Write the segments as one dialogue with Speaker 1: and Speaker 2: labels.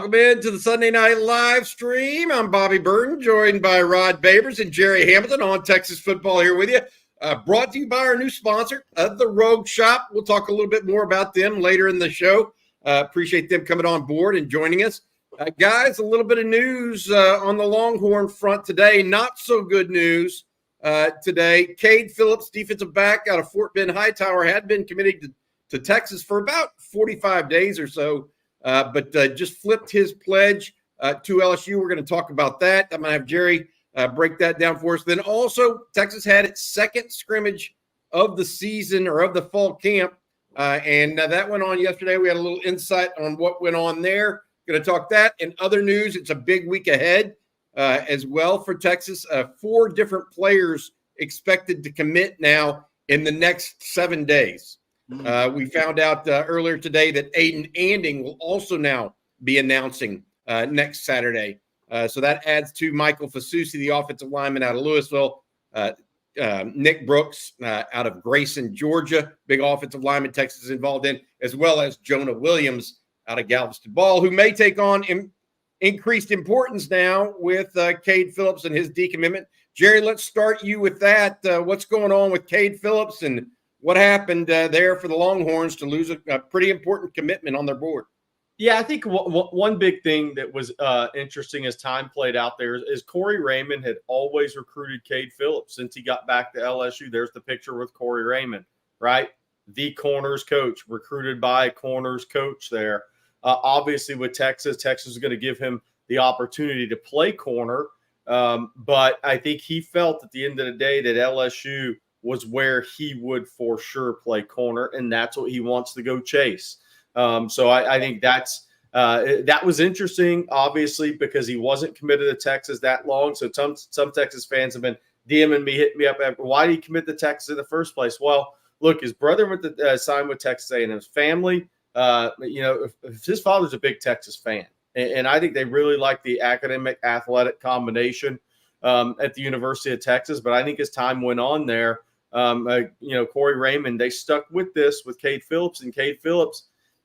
Speaker 1: Welcome into the Sunday Night Live Stream. I'm Bobby Burton, joined by Rod Babers and Jerry Hamilton on Texas Football here with you. Brought to you by our new sponsor, The Rogue Shop. We'll talk a little bit more about them later in the show. Appreciate them coming on board and joining us. Guys, a little bit of news on the Longhorn front today. Not so good news today. Cade Phillips, defensive back out of Fort Bend Hightower, had been committed to Texas for about 45 days or so. But just flipped his pledge to LSU. We're going to talk about that. I'm going to have Jerry break that down for us. Then also, Texas had its second scrimmage of the season or of the fall camp, and that went on yesterday. We had a little insight on what went on there. Going to talk that. And other news, it's a big week ahead as well for Texas. 4 different players expected to commit now in the next 7 days. We found out earlier today that Aiden Anding will also now be announcing next Saturday. So that adds to Michael Fasusi, the offensive lineman out of Louisville, Nick Brooks out of Grayson, Georgia, big offensive lineman Texas is involved in, as well as Jonah Williams out of Galveston Ball, who may take on increased importance now with Cade Phillips and his decommitment. Jerry, let's start you with that. What's going on with Cade Phillips and what happened there for the Longhorns to lose a pretty important commitment on their board?
Speaker 2: Yeah, I think one big thing that was interesting as time played out there is Corey Raymond had always recruited Cade Phillips since he got back to LSU. There's the picture with Corey Raymond, right? The corners coach, recruited by a corners coach there. Obviously, with Texas is going to give him the opportunity to play corner. But I think he felt at the end of the day that LSU was where he would for sure play corner, and that's what he wants to go chase. So I think that was interesting, obviously, because he wasn't committed to Texas that long. So some Texas fans have been DMing me, hitting me up after, why did he commit to Texas in the first place? Well, look, his brother went to sign with Texas A&M. His family, if his father's a big Texas fan, and I think they really like the academic athletic combination at the University of Texas. But I think as time went on there, Corey Raymond, they stuck with this with Cade Phillips, and Cade Phillips,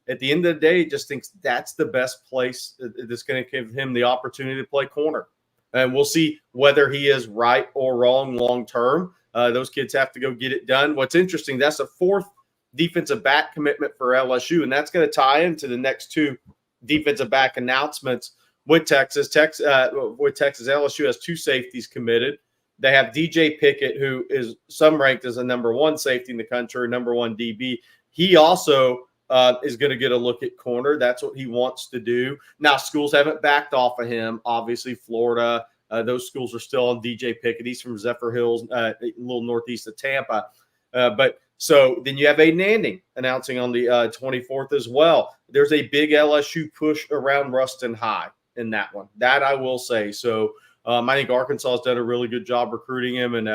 Speaker 2: at the end of the day, just thinks that's the best place that's going to give him the opportunity to play corner. And we'll see whether he is right or wrong long term. Those kids have to go get it done. What's interesting, that's a 4th defensive back commitment for LSU, and that's going to tie into the next 2 defensive back announcements with Texas. LSU has 2 safeties committed. They have DJ Pickett, who is some ranked as a number 1 safety in the country, number 1 DB. He also is going to get a look at corner. That's what he wants to do. Now, schools haven't backed off of him. Obviously, Florida, those schools are still on DJ Pickett. He's from Zephyr Hills, a little northeast of Tampa. But so then you have Aiden Anding announcing on the 24th as well. There's a big LSU push around Ruston High in that one. That I will say. So I think Arkansas has done a really good job recruiting him, and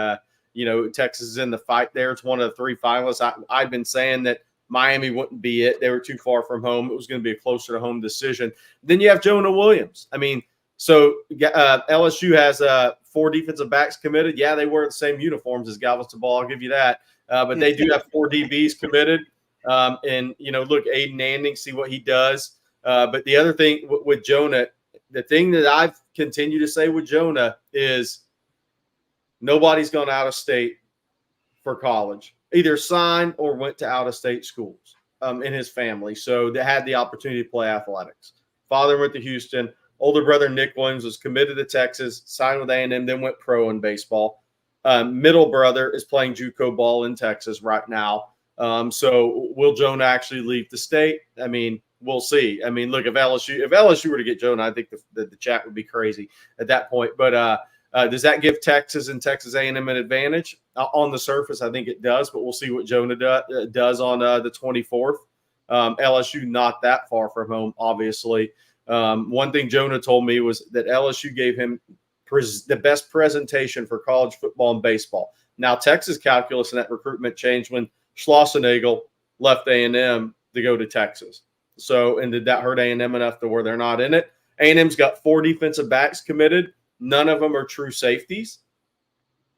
Speaker 2: Texas is in the fight there. It's one of the 3 finalists. I've been saying that Miami wouldn't be it. They were too far from home. It was going to be a closer to home decision. Then you have Jonah Williams. I mean, so LSU has 4 defensive backs committed. Yeah, they wear the same uniforms as Galveston Ball. I'll give you that. But they do have 4 DBs committed. Look, Aiden Anding, see what he does. But the other thing with Jonah, the thing that I've continued to say with Jonah is nobody's gone out of state for college, either signed or went to out-of-state schools in his family. So they had the opportunity to play athletics. Father went to Houston. Older brother Nick Williams was committed to Texas, signed with A&M, then went pro in baseball. Middle brother is playing JUCO ball in Texas right now. So will Jonah actually leave the state? I mean, we'll see. I mean, look, if LSU were to get Jonah, I think the chat would be crazy at that point. But does that give Texas and Texas A&M an advantage? On the surface, I think it does, but we'll see what Jonah does on the 24th. LSU not that far from home, obviously. One thing Jonah told me was that LSU gave him the best presentation for college football and baseball. Now, Texas calculus in that recruitment changed when Schlossenagel left A&M to go to Texas. So, and did that hurt A&M enough to where they're not in it? A&M's got 4 defensive backs committed. None of them are true safeties.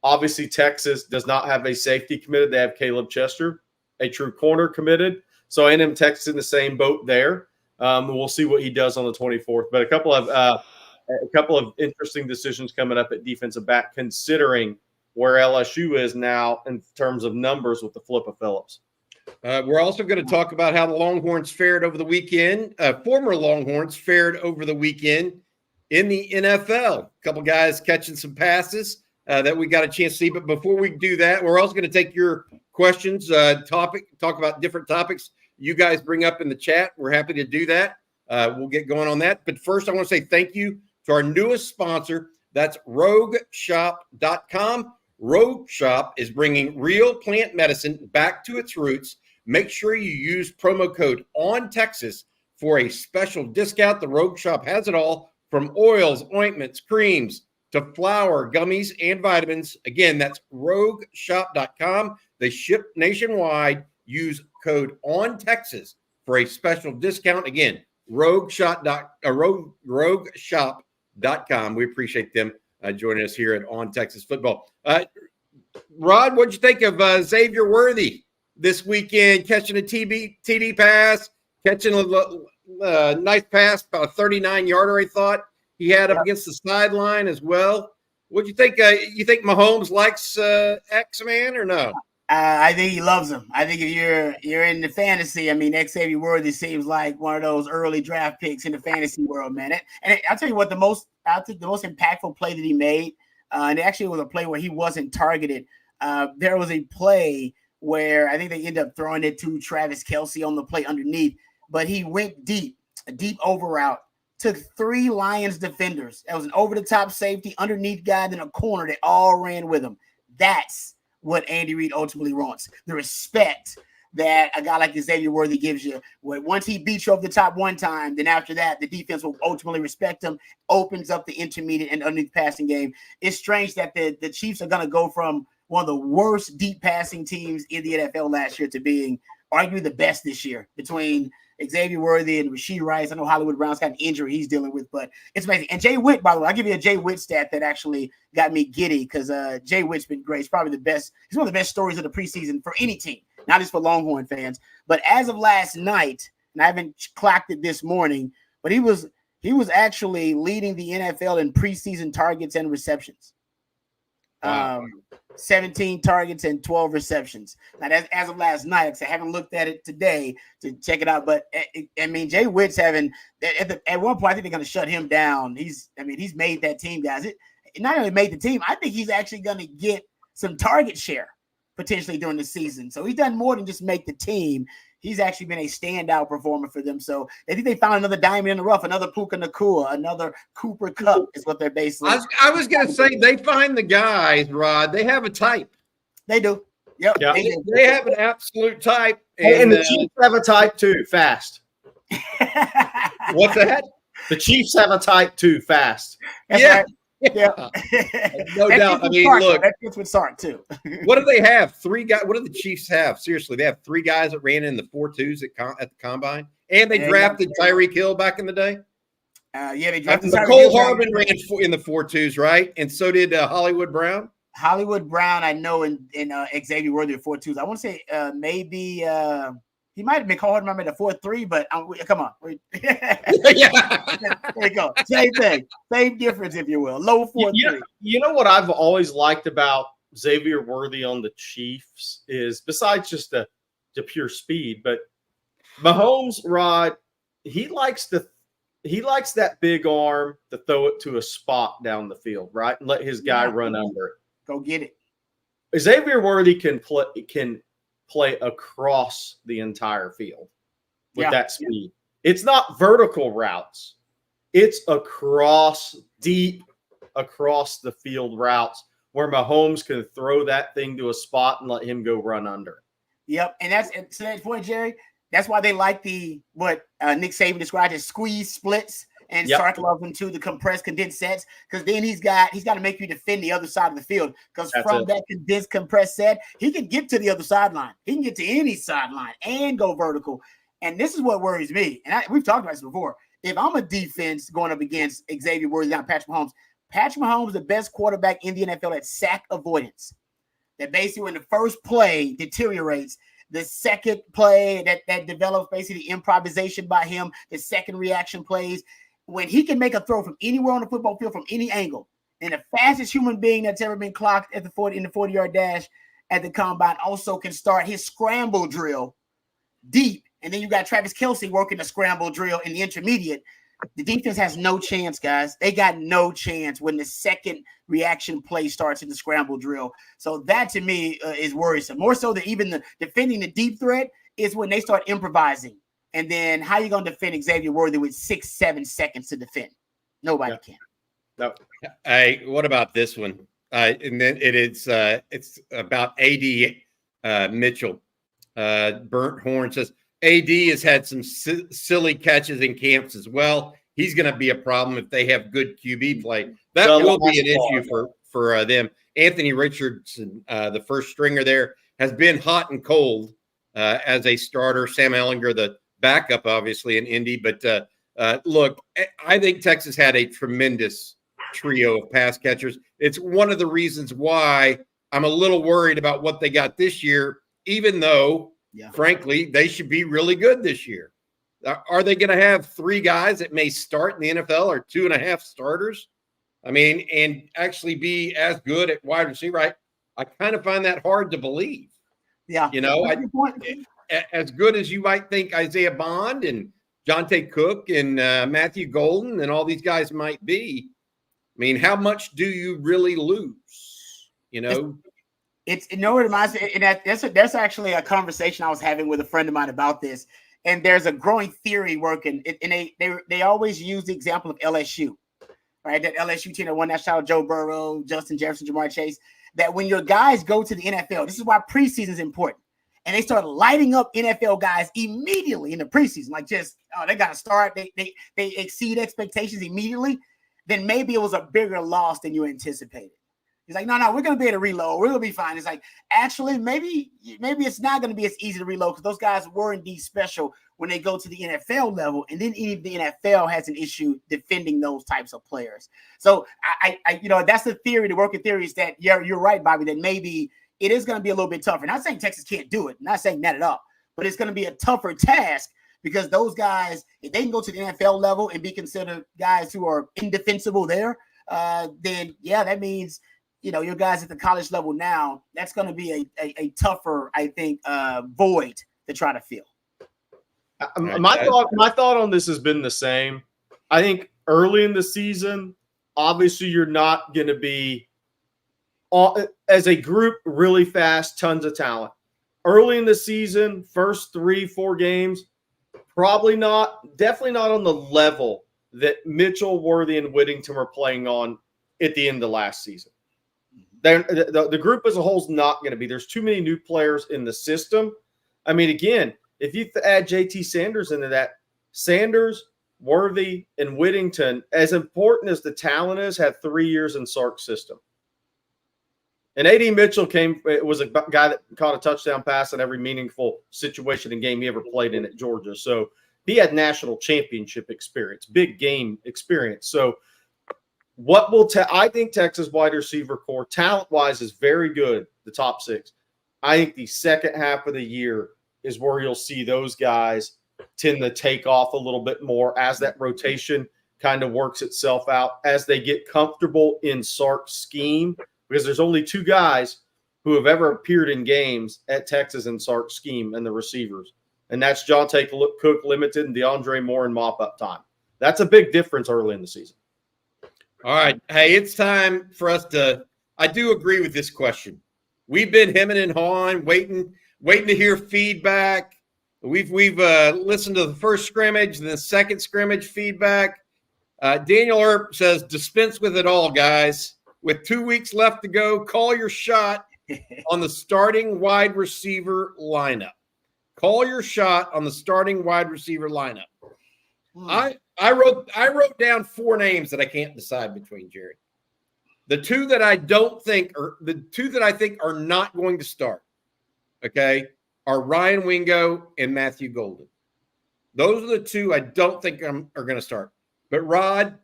Speaker 2: Obviously, Texas does not have a safety committed. They have Caleb Chester, a true corner committed. So A&M Texas in the same boat there. We'll see what he does on the 24th. But a couple of interesting decisions coming up at defensive back, considering where LSU is now in terms of numbers with the flip of Phillips.
Speaker 1: We're also going to talk about how the Longhorns fared over the weekend. Former Longhorns fared over the weekend in the NFL. A couple guys catching some passes that we got a chance to see. But before we do that, we're also going to take your questions, talk about different topics you guys bring up in the chat. We're happy to do that. We'll get going on that. But first, I want to say thank you to our newest sponsor. That's RogueShop.com. Rogue Shop is bringing real plant medicine back to its roots. Make sure you use promo code ONTexas for a special discount. The Rogue Shop has it all, from oils, ointments, creams, to flour, gummies, and vitamins. Again, that's RogueShop.com. They ship nationwide. Use code ONTexas for a special discount. Again, RogueShop.com. We appreciate them joining us here at On Texas Football. Rod, what'd you think of Xavier Worthy this weekend, catching a TD pass, catching a nice pass, about a 39-yarder, I thought he had up against the sideline as well. What'd you think? You think Mahomes likes X-Man or no?
Speaker 3: I think he loves him. I think if you're in the fantasy, I mean, Xavier Worthy seems like one of those early draft picks in the fantasy world, man. And I'll tell you what, the most impactful play that he made, and it actually was a play where he wasn't targeted. There was a play where I think they ended up throwing it to Travis Kelce on the play underneath, but he went deep, a deep over route, took 3 Lions defenders. That was an over-the-top safety, underneath guy, then a corner that all ran with him. That's what Andy Reid ultimately wants. The respect that a guy like Xavier Worthy gives you. Once he beats you over the top one time, then after that, the defense will ultimately respect him, opens up the intermediate and underneath passing game. It's strange that the Chiefs are going to go from one of the worst deep passing teams in the NFL last year to being arguably the best this year, between Xavier Worthy and Rashee Rice. I know Hollywood Brown's got an injury he's dealing with, but it's amazing. And Jay Witt, by the way, I'll give you a Jay Witt stat that actually got me giddy, because Jay Witt's been great. He's probably the best. He's one of the best stories of the preseason for any team, not just for Longhorn fans. But as of last night, and I haven't clocked it this morning, but he was actually leading the NFL in preseason targets and receptions.
Speaker 1: Wow.
Speaker 3: 17 targets and 12 receptions. Now, that's as of last night. I haven't looked at it today to check it out, but I mean, Jay Witt's having at one point, I think they're going to shut him down. He's made that team, guys. It not only made the team, I think he's actually going to get some target share potentially during the season. So he's done more than just make the team. He's actually been a standout performer for them. So I think they found another diamond in the rough, another Puka Nacua, another Cooper Kupp is what they're basically.
Speaker 1: I was going to say, they find the guys, Rod. They have a type.
Speaker 3: They do. Yep.
Speaker 2: Yeah.
Speaker 1: They have an absolute type.
Speaker 2: And the Chiefs have a type too, fast.
Speaker 1: What's that?
Speaker 2: The Chiefs have a type too, fast.
Speaker 3: That's
Speaker 1: Yeah.
Speaker 3: right. Yeah.
Speaker 1: No doubt. I mean,
Speaker 3: Sark,
Speaker 1: look.
Speaker 3: that fits with Sark too.
Speaker 1: What do they have? 3 guys. What do the Chiefs have? Seriously, they have 3 guys that ran in the 4.2s at the combine, and they drafted Tyreek Hill back in the day.
Speaker 3: They drafted
Speaker 1: Nicole Harbin ran in the 4.2s, right? And so did Hollywood Brown.
Speaker 3: Hollywood Brown, I know, in Xavier Worthy at 4.2s. I want to say maybe he might have been called him at a 4.3, but come on.
Speaker 1: Yeah.
Speaker 3: There you go. Same thing. Same difference, if you will. Low 4.3.
Speaker 2: You know what I've always liked about Xavier Worthy on the Chiefs is, besides just the pure speed, but Mahomes, Rod, he likes that big arm to throw it to a spot down the field, right? And let his guy run under it.
Speaker 3: Go get it.
Speaker 2: Xavier Worthy can play across the entire field with that speed. It's not vertical routes. It's deep across the field routes where Mahomes can throw that thing to a spot and let him go run under.
Speaker 3: Yep. And to that point, Jerry, that's why they like what Nick Saban described as squeeze splits. And Sark loves them too, the compressed, condensed sets, because then he's got to make you defend the other side of the field. Because from that condensed, compressed set, he can get to the other sideline. He can get to any sideline and go vertical. And this is what worries me. And we've talked about this before. If I'm a defense going up against Xavier Worthy and Patrick Mahomes is the best quarterback in the NFL at sack avoidance. That basically when the first play deteriorates, the second play that develops basically improvisation by him, the second reaction plays, when he can make a throw from anywhere on the football field, from any angle, and the fastest human being that's ever been clocked at the 40-yard dash at the combine also can start his scramble drill deep. And then you got Travis Kelce working the scramble drill in the intermediate. The defense has no chance, guys. They got no chance when the second reaction play starts in the scramble drill. So that, to me, is worrisome. More so than even defending the deep threat is when they start improvising. And then how you going to defend Xavier Worthy with 6-7 seconds to defend? Nobody can.
Speaker 2: No.
Speaker 1: Hey, what about this one? And then it's about AD Mitchell. Burnt Horn says, AD has had some silly catches in camps as well. He's going to be a problem if they have good QB play. That will be an issue for them. Anthony Richardson, the first stringer there, has been hot and cold as a starter. Sam Ehlinger, the backup, obviously, in Indy. But look, I think Texas had a tremendous trio of pass catchers. It's one of the reasons why I'm a little worried about what they got this year, even though frankly, they should be really good this year. Are they going to have 3 guys that may start in the NFL or 2.5 starters? I mean, and actually be as good at wide receiver? I kind of find that hard to believe.
Speaker 3: Yeah.
Speaker 1: You know, as good as you might think Isaiah Bond and Jonte Cook and Matthew Golden and all these guys might be, I mean, how much do you really lose? You know?
Speaker 3: It reminds me, and that's actually a conversation I was having with a friend of mine about this. And there's a growing theory working, and they always use the example of LSU, right? That LSU team that won that shot, Joe Burrow, Justin Jefferson, Jamar Chase. That when your guys go to the NFL, this is why preseason is important, and they start lighting up NFL guys immediately in the preseason, like they got to start, they exceed expectations immediately. Then maybe it was a bigger loss than you anticipated. He's like, no, we're going to be able to reload. We're going to be fine. It's like, actually, maybe it's not going to be as easy to reload because those guys were indeed special when they go to the NFL level. And then even the NFL has an issue defending those types of players. So, I that's the theory, the working theory is that, you're right, Bobby, that maybe it is going to be a little bit tougher. Not saying Texas can't do it. Not saying that at all. But it's going to be a tougher task because those guys, if they can go to the NFL level and be considered guys who are indefensible there, then, that means – your guys at the college level now, that's going to be a tougher, I think, void to try to fill.
Speaker 2: My thought on this has been the same. I think early in the season, obviously you're not going to be, as a group, really fast, tons of talent. Early in the season, first 3-4 games, definitely not on the level that Mitchell, Worthy, and Whittington were playing on at the end of last season. The group as a whole is not going to be. There's too many new players in the system. I mean, again, if you add JT Sanders into that, Sanders, Worthy, and Whittington, as important as the talent is, have 3 years in Sark's system. And A.D. Mitchell was a guy that caught a touchdown pass in every meaningful situation and game he ever played in at Georgia. So he had national championship experience, big game experience. So I think Texas wide receiver core, talent-wise, is very good, the top 6. I think the second half of the year is where you'll see those guys tend to take off a little bit more as that rotation kind of works itself out, as they get comfortable in Sark's scheme, because there's only 2 guys who have ever appeared in games at Texas in Sark's scheme and the receivers, and that's Jonte Cook Limited and DeAndre Moore in mop-up time. That's a big difference early in the season.
Speaker 1: All right. Hey, it's time for us to – I do agree with this question. We've been hemming and hawing, waiting to hear feedback. We've listened to the first scrimmage and the second scrimmage feedback. Daniel Earp says, dispense with it all, guys. With 2 weeks left to go, call your shot on the starting wide receiver lineup. Call your shot on the starting wide receiver lineup. I wrote down 4 names that I can't decide between, Jerry. The 2 that I think are not going to start, okay, are Ryan Wingo and Matthew Golden. Those are the 2 I don't think are going to start. But Rod,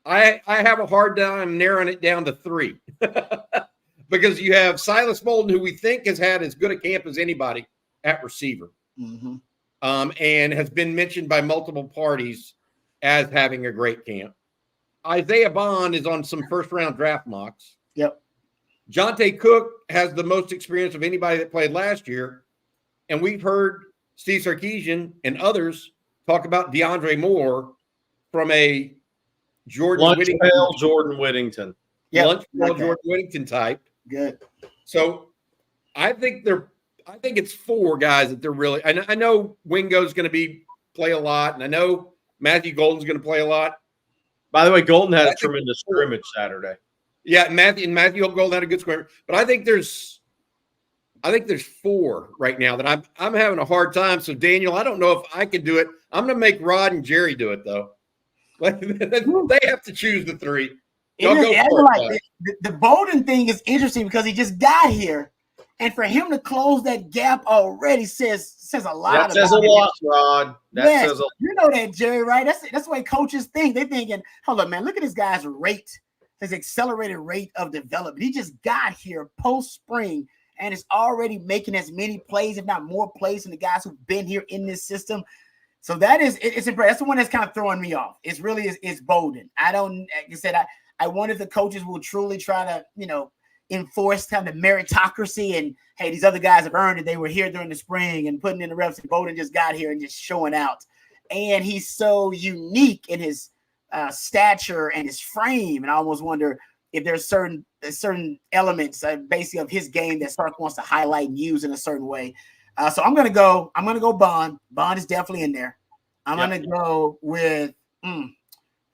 Speaker 1: I have a hard time narrowing it down to 3 because you have Silas Bolden, who we think has had as good a camp as anybody, at receiver,
Speaker 3: Mm-hmm.
Speaker 1: and has been mentioned by multiple parties as having a great camp. Isaiah Bond is on some first-round draft mocks.
Speaker 3: Yep.
Speaker 1: Jonte Cook has the most experience of anybody that played last year. And we've heard Steve Sarkisian and others talk about DeAndre Moore from a Jordan
Speaker 2: Whittington.
Speaker 3: Yep.
Speaker 1: Lunch pail Jordan Whittington type.
Speaker 3: Good.
Speaker 1: So I think it's 4 guys that they're really. I know Wingo's going to play a lot, and I know Matthew Golden's going to play a lot.
Speaker 2: By the way, Golden had a tremendous scrimmage Saturday.
Speaker 1: Yeah, Matthew Golden had a good scrimmage, but I think there's 4 right now that I'm having a hard time. So Daniel, I don't know if I can do it. I'm going to make Rod and Jerry do it though. They have to choose the 3.
Speaker 3: The Bolden thing is interesting because he just got here, and for him to close that gap already says a lot.
Speaker 2: That says a lot, Rod. Says a lot.
Speaker 3: You know that, Jerry, right? That's the way coaches think. They're thinking, hold up, man, look at this guy's rate, his accelerated rate of development. He just got here post-spring and is already making as many plays, if not more plays, than the guys who've been here in this system. So it's impressive. That's the one that's kind of throwing me off. It's Bolden. Like I said, I wonder if the coaches will truly try to, enforce kind of meritocracy and, hey, these other guys have earned it. They were here during the spring and putting in the reps, and Bolden just got here and just showing out. And he's so unique in his stature and his frame. And I almost wonder if there's certain elements basically of his game that Sark wants to highlight and use in a certain way. So I'm gonna go Bond. Bond is definitely in there. I'm gonna go with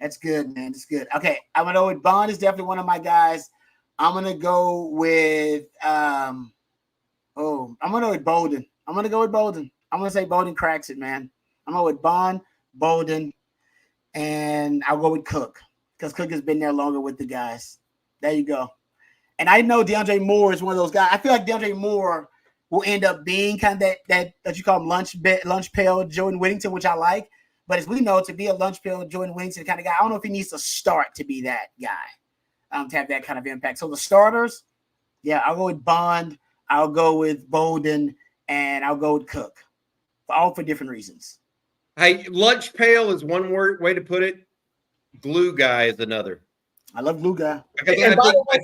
Speaker 3: that's good, man. That's good. Okay, I'm gonna go with Bond is definitely one of my guys. I'm gonna go with I'm gonna go with Bolden. I'm gonna say Bolden cracks it, man. I'm gonna go with Bond, Bolden, and I'll go with Cook because Cook has been there longer with the guys. There you go. And I know DeAndre Moore is one of those guys. I feel like DeAndre Moore will end up being kind of that you call him lunch pail Jordan Whittington, which I like. But as we know, to be a lunch pail Jordan Whittington kind of guy, I don't know if he needs to start to be that guy to have that kind of impact. So the starters, I'll go with Bond, I'll go with Bolden, and I'll go with Cook, all for different reasons.
Speaker 1: Hey, lunch pail is one way to put it. Glue guy is another.
Speaker 3: I love glue guy.
Speaker 1: I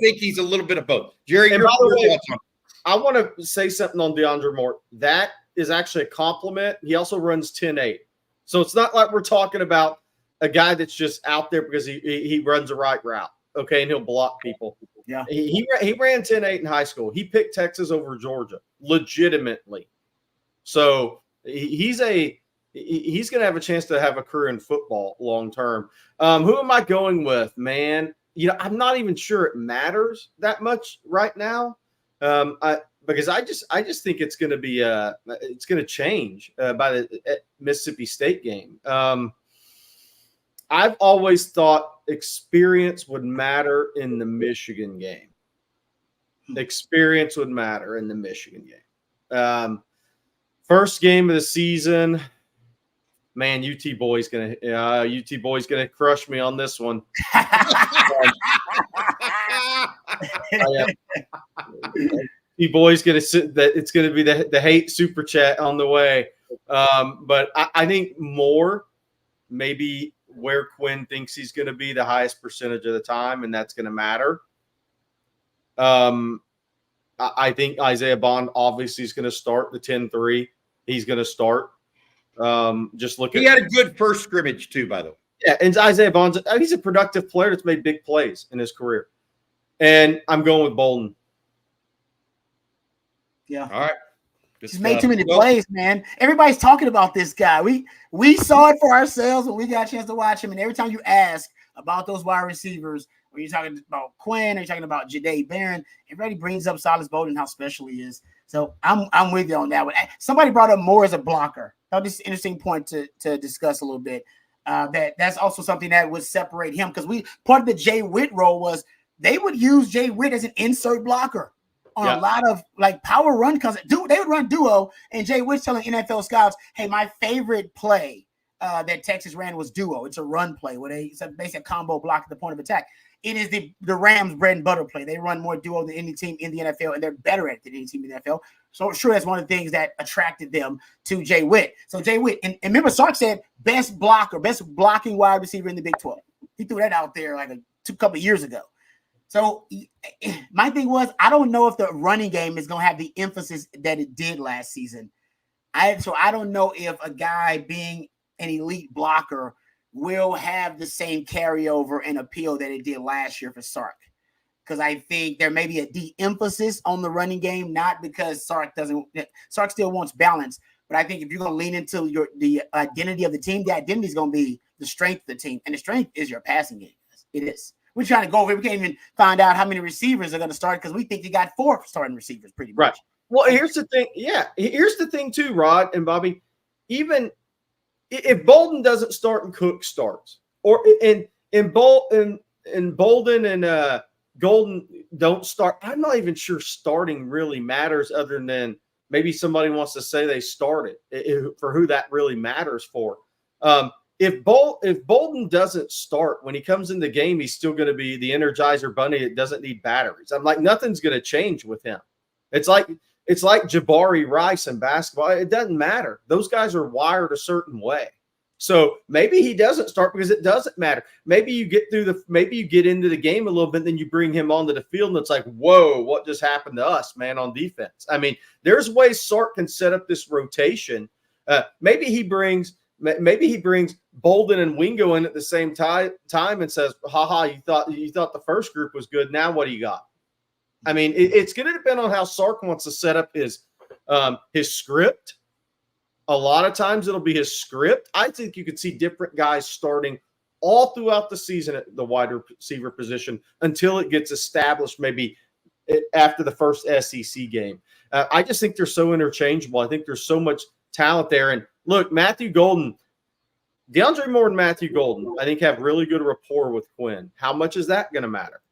Speaker 1: think he's a little bit of both. Jerry,
Speaker 2: I want to say something on DeAndre Moore. That is actually a compliment. He also runs 10-8. So it's not like we're talking about a guy that's just out there because he runs the right route, okay, and he'll block people.
Speaker 3: Yeah.
Speaker 2: He ran 10-8 in high school. He picked Texas over Georgia legitimately. So he's going to have a chance to have a career in football long term. Who am I going with, man? I'm not even sure it matters that much right now. Because I just think it's going to be it's going to change by the Mississippi State game. I've always thought experience would matter in the Michigan game. Experience would matter in the Michigan game. First game of the season, man. UT boy's gonna crush me on this one. Boy's gonna sit that it's gonna be the hate super chat on the way. But I think more maybe where Quinn thinks he's gonna be the highest percentage of the time, and that's gonna matter. I think Isaiah Bond obviously is gonna start the 10-3. He's gonna start. He had a good first scrimmage too, by the way. Yeah, and Isaiah Bond, he's a productive player that's made big plays in his career. And I'm going with Bolden.
Speaker 3: Yeah.
Speaker 1: All right.
Speaker 3: He's made too many plays, man. Everybody's talking about this guy. We saw it for ourselves when we got a chance to watch him. And every time you ask about those wide receivers, when you're talking about Quinn, or you're talking about Jahdae Barron, everybody brings up Silas Bolden, how special he is. So I'm with you on that one. Somebody brought up Moore as a blocker. That was an interesting point to discuss a little bit. That's also something that would separate him because part of the Jay Witt role was they would use Jay Witt as an insert blocker on a lot of like power run because they would run duo, and Jay Witt's telling NFL scouts, "Hey, my favorite play that Texas ran was duo. It's a run play where it's basically a combo block at the point of attack." it is the Rams' bread and butter play. They run more duo than any team in the NFL, and they're better at it than any team in the NFL. So sure, that's one of the things that attracted them to Jay Witt. So Jay Witt, and remember, Sark said best blocking wide receiver in the Big 12. He threw that out there like a couple of years ago. So my thing was, I don't know if the running game is going to have the emphasis that it did last season. I don't know if a guy being an elite blocker will have the same carryover and appeal that it did last year for Sark. Because I think there may be a de-emphasis on the running game, not because Sark still wants balance. But I think if you're going to lean into the identity of the team, the identity is going to be the strength of the team. And the strength is your passing game. It is. We're trying to go over. We can't even find out how many receivers are going to start because we think you got 4 starting receivers pretty much.
Speaker 2: Right. Well, here's the thing. Yeah. Here's the thing too, Rod and Bobby. Even if Bolden doesn't start and Cook starts, or in Bolden and Golden don't start, I'm not even sure starting really matters other than maybe somebody wants to say they started for who that really matters for. If Bolden doesn't start, when he comes in the game, he's still going to be the Energizer Bunny that doesn't need batteries. I'm like, nothing's going to change with him. It's like Jabari Rice in basketball. It doesn't matter. Those guys are wired a certain way. So maybe he doesn't start because it doesn't matter. Maybe you get into the game a little bit, then you bring him onto the field, and it's like, whoa, what just happened to us, man, on defense? I mean, there's ways Sark can set up this rotation. Maybe he brings Bolden and Wingo in at the same time and says, haha, you thought the first group was good. Now what do you got? I mean, it's going to depend on how Sark wants to set up his script. A lot of times it'll be his script. I think you could see different guys starting all throughout the season at the wide receiver position until it gets established maybe after the first SEC game. I just think they're so interchangeable. I think there's so much talent there. And look, Matthew Golden, DeAndre Moore and Matthew Golden, I think have really good rapport with Quinn. How much is that going to matter?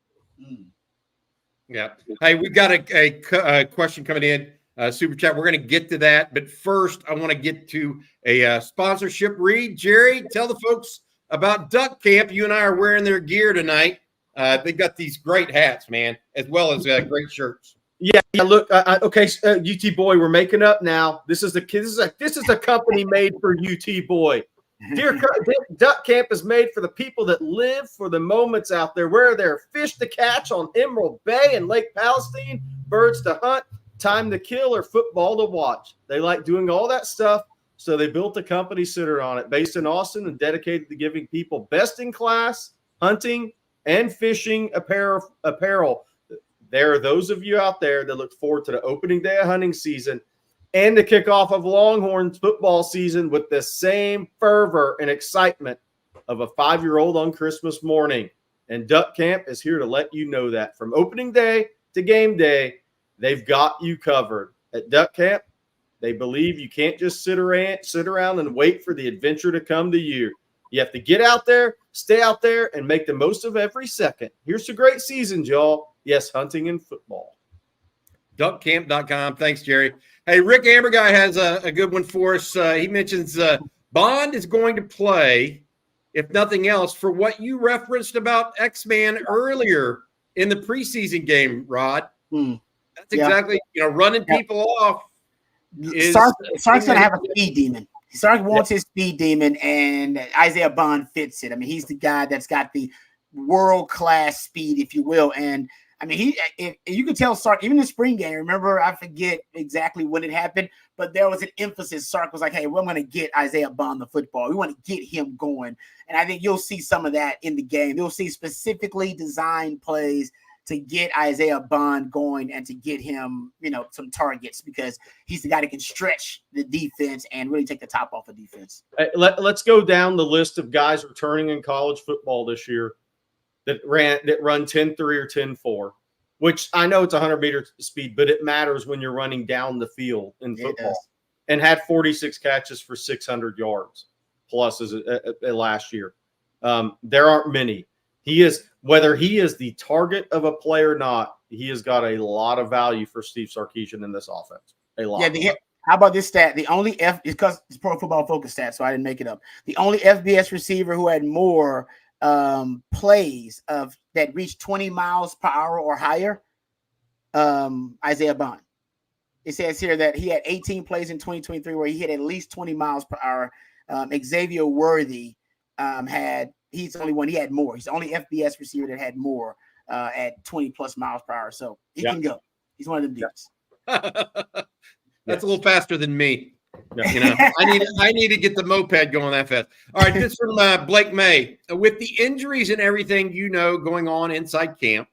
Speaker 1: Yeah. Hey, we've got a question coming in. Super chat. We're going to get to that. But first, I want to get to a sponsorship read. Jerry, tell the folks about Duck Camp. You and I are wearing their gear tonight. They've got these great hats, man, as well as great shirts.
Speaker 2: Yeah. Look, okay, UT Boy, we're making up now. This is a company made for UT Boy. Duck Camp is made for the people that live for the moments out there, where there are fish to catch on Emerald Bay and Lake Palestine, birds to hunt, time to kill, or football to watch. They like doing all that stuff, so they built a company centered on it, based in Austin and dedicated to giving people best-in-class hunting and fishing apparel. There are those of you out there that look forward to the opening day of hunting season and the kickoff of Longhorns football season with the same fervor and excitement of a 5-year-old on Christmas morning. And Duck Camp is here to let you know that. From opening day to game day, they've got you covered. At Duck Camp, they believe you can't just sit around and wait for the adventure to come to you. You have to get out there, stay out there, and make the most of every second. Here's to great seasons, y'all. Yes, hunting and football.
Speaker 1: Duckcamp.com. Thanks, Jerry. Hey, Rick Amberguy has a good one for us. He mentions Bond is going to play, if nothing else, for what you referenced about X-Man earlier in the preseason game, Rod. That's exactly, running people off.
Speaker 3: Sark's going to have a speed demon. Sark wants his speed demon, and Isaiah Bond fits it. I mean, he's the guy that's got the world-class speed, if you will. And I mean, you could tell Sark, even in the spring game, remember, I forget exactly when it happened, but there was an emphasis. Sark was like, hey, we're going to get Isaiah Bond the football. We want to get him going. And I think you'll see some of that in the game. You'll see specifically designed plays to get Isaiah Bond going and to get him, some targets, because he's the guy that can stretch the defense and really take the top off of defense.
Speaker 2: Let's go down the list of guys returning in college football this year that run 10.3 or 10.4, which I know it's 100-meter speed, but it matters when you're running down the field in football. And had 46 catches for 600 yards plus as last year. There aren't many. Whether he is the target of a play or not, he has got a lot of value for Steve Sarkisian in this offense. A lot.
Speaker 3: Yeah. How about this stat? The only because it's Pro Football Focus stat, so I didn't make it up. The only FBS receiver who had more plays that reached 20 miles per hour or higher, Isaiah Bond. It says here that he had 18 plays in 2023 where he hit at least 20 miles per hour. Xavier Worthy he's the only one. He had more. He's the only FBS receiver that had more at 20 plus miles per hour. So he can go. He's one of them dudes.
Speaker 1: That's a little faster than me. I need to get the moped going that fast. All right, this from Blake May. With the injuries and everything going on inside camp,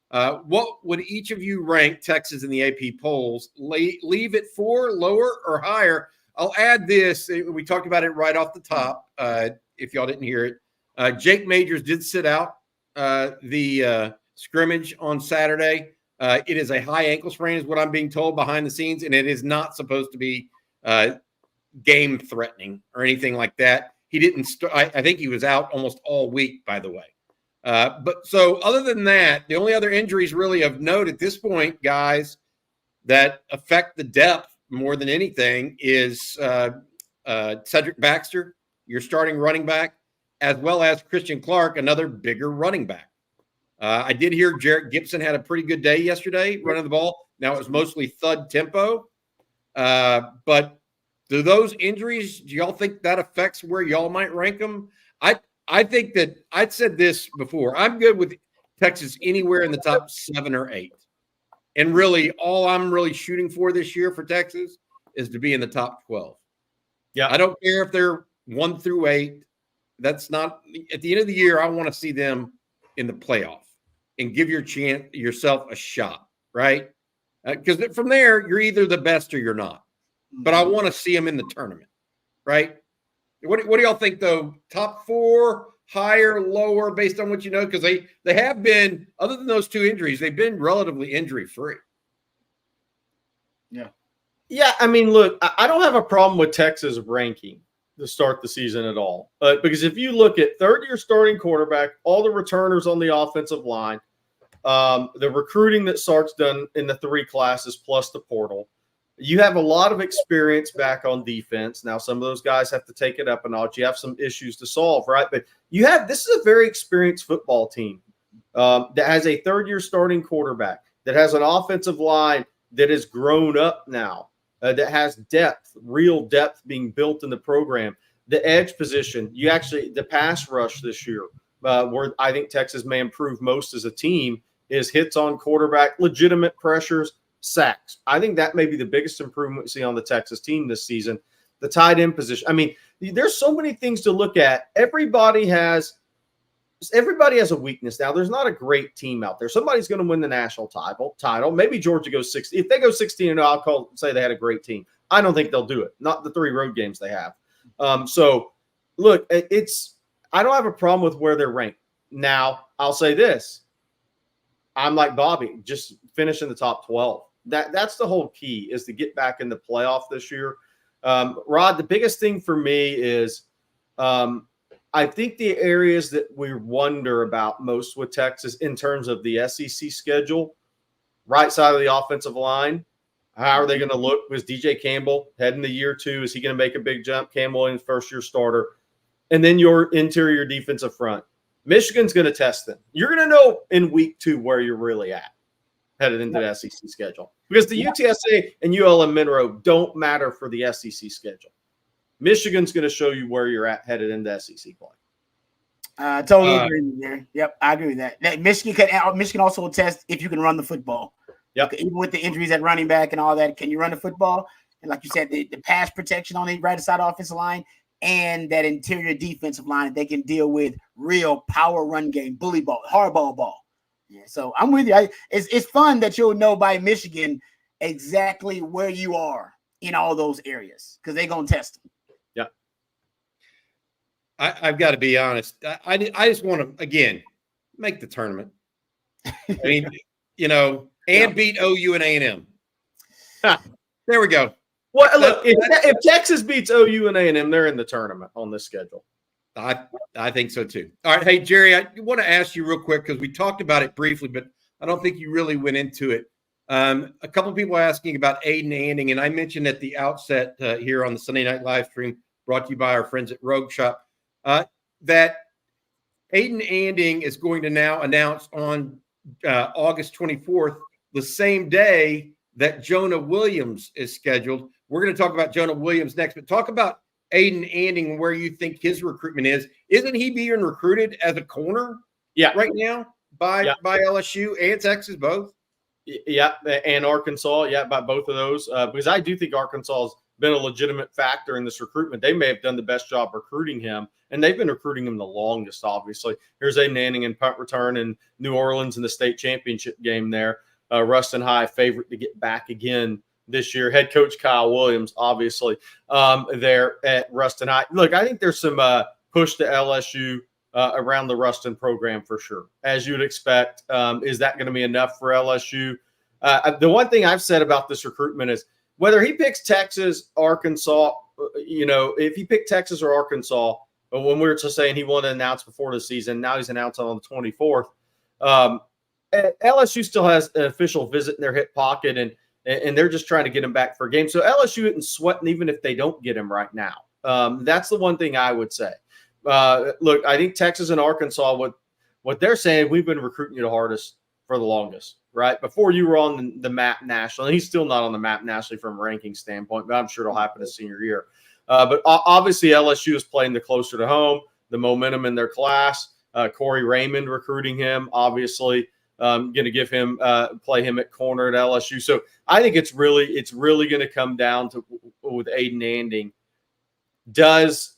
Speaker 1: what would each of you rank Texas in the AP polls? Leave it 4, lower, or higher? I'll add this. We talked about it right off the top. If y'all didn't hear it, Jake Majors did sit out the scrimmage on Saturday. It is a high ankle sprain, is what I'm being told behind the scenes, and it is not supposed to be game threatening or anything like that. He didn't. I think he was out almost all week, by the way. But so other than that, the only other injuries really of note at this point, guys, that affect the depth more than anything is Cedric Baxter, your starting running back, as well as Christian Clark, another bigger running back. I did hear Jarrett Gibson had a pretty good day yesterday running the ball. Now it was mostly thud tempo. But do those injuries, do y'all think that affects where y'all might rank them? I think that I'd said this before. I'm good with Texas anywhere in the top 7 or 8. And really, all I'm really shooting for this year for Texas is to be in the top 12.
Speaker 2: Yeah.
Speaker 1: I don't care if they're 1 through 8. That's not at the end of the year. I want to see them in the playoff and give yourself a shot, right? Because from there, you're either the best or you're not. But I want to see them in the tournament, right? What do y'all think, though? Top 4, higher, lower, based on what you know? Because they have been, other than those 2 injuries, they've been relatively injury-free.
Speaker 3: Yeah.
Speaker 2: Yeah, I mean, look, I don't have a problem with Texas ranking to start the season at all. Because if you look at third-year starting quarterback, all the returners on the offensive line, the recruiting that Sark's done in the 3 classes plus the portal, you have a lot of experience back on defense. Now, some of those guys have to take it up a notch. You have some issues to solve, right? But this is a very experienced football team that has a third-year starting quarterback, that has an offensive line that has grown up now, that has depth, real depth being built in the program. The edge position, the pass rush this year, where I think Texas may improve most as a team, is hits on quarterback, legitimate pressures, sacks. I think that may be the biggest improvement we see on the Texas team this season. The tight end position. I mean, there's so many things to look at. Everybody has a weakness. Now, there's not a great team out there. Somebody's going to win the national title. Maybe Georgia goes 16. If they go 16-0, I'll say they had a great team. I don't think they'll do it. Not the 3 road games they have. So, look, I don't have a problem with where they're ranked. Now, I'll say this. I'm like Bobby, just finish in the top 12. That's the whole key, is to get back in the playoff this year. Rod, the biggest thing for me is I think the areas that we wonder about most with Texas in terms of the SEC schedule, right side of the offensive line, how are they going to look? Was DJ Campbell heading to year 2? Is he going to make a big jump? Cam Williams, first-year starter. And then your interior defensive front. Michigan's going to test them. You're going to know in week 2 where you're really at headed into the SEC schedule. Because the UTSA and ULM Monroe don't matter for the SEC schedule. Michigan's going to show you where you're at headed into SEC play.
Speaker 3: Totally agree with you. Yep, I agree with that. Michigan also will test if you can run the football.
Speaker 2: Yep.
Speaker 3: Even with the injuries at running back and all that, can you run the football? And like you said, the pass protection on the right side offensive line and that interior defensive line, they can deal with real power run game, bully ball, hardball ball. Yeah, so I'm with you. It's fun that you'll know by Michigan exactly where you are in all those areas because they're going to test them.
Speaker 2: Yeah.
Speaker 1: I've got to be honest. I just want to, again, make the tournament. I mean, and beat OU and A&M. There we go.
Speaker 2: Well, look, if Texas beats OU and A&M, they're in the tournament on this schedule.
Speaker 1: I think so too. All right. Hey, Jerry, I want to ask you real quick because we talked about it briefly, but I don't think you really went into it. A couple of people asking about Aiden Anding, and I mentioned at the outset here on the Sunday Night Live stream brought to you by our friends at Rogue Shop that Aiden Anding is going to now announce on August 24th, the same day that Jonah Williams is scheduled. We're going to talk about Jonah Williams next, but talk about Aiden Anding and where you think his recruitment is. Isn't he being recruited as a corner right now by LSU and Texas both?
Speaker 2: Yeah, and Arkansas, by both of those. Because I do think Arkansas has been a legitimate factor in this recruitment. They may have done the best job recruiting him, and they've been recruiting him the longest, obviously. Here's Aiden Anding in punt return in New Orleans in the state championship game there. Ruston High favorite to get back again this year. Head coach Kyle Williams, obviously, there at Ruston High. Look, I think there's some push to LSU around the Ruston program for sure, as you'd expect. Is that going to be enough for LSU? The one thing I've said about this recruitment is whether he picks Texas, Arkansas, if he picked Texas or Arkansas, when we were just saying he wanted to announce before the season, now he's announcing on the 24th. LSU still has an official visit in their hip pocket, and they're just trying to get him back for a game. So LSU isn't sweating even if they don't get him right now. That's the one thing I would say. Look, I think Texas and Arkansas, what they're saying, we've been recruiting you the hardest for the longest, right? Before you were on the map nationally. He's still not on the map nationally from a ranking standpoint, but I'm sure it'll happen his senior year. But obviously LSU is playing the closer to home, the momentum in their class. Corey Raymond recruiting him, obviously. Going to give him play him at corner at LSU. So I think it's really going to come down to with Aiden Anding. Does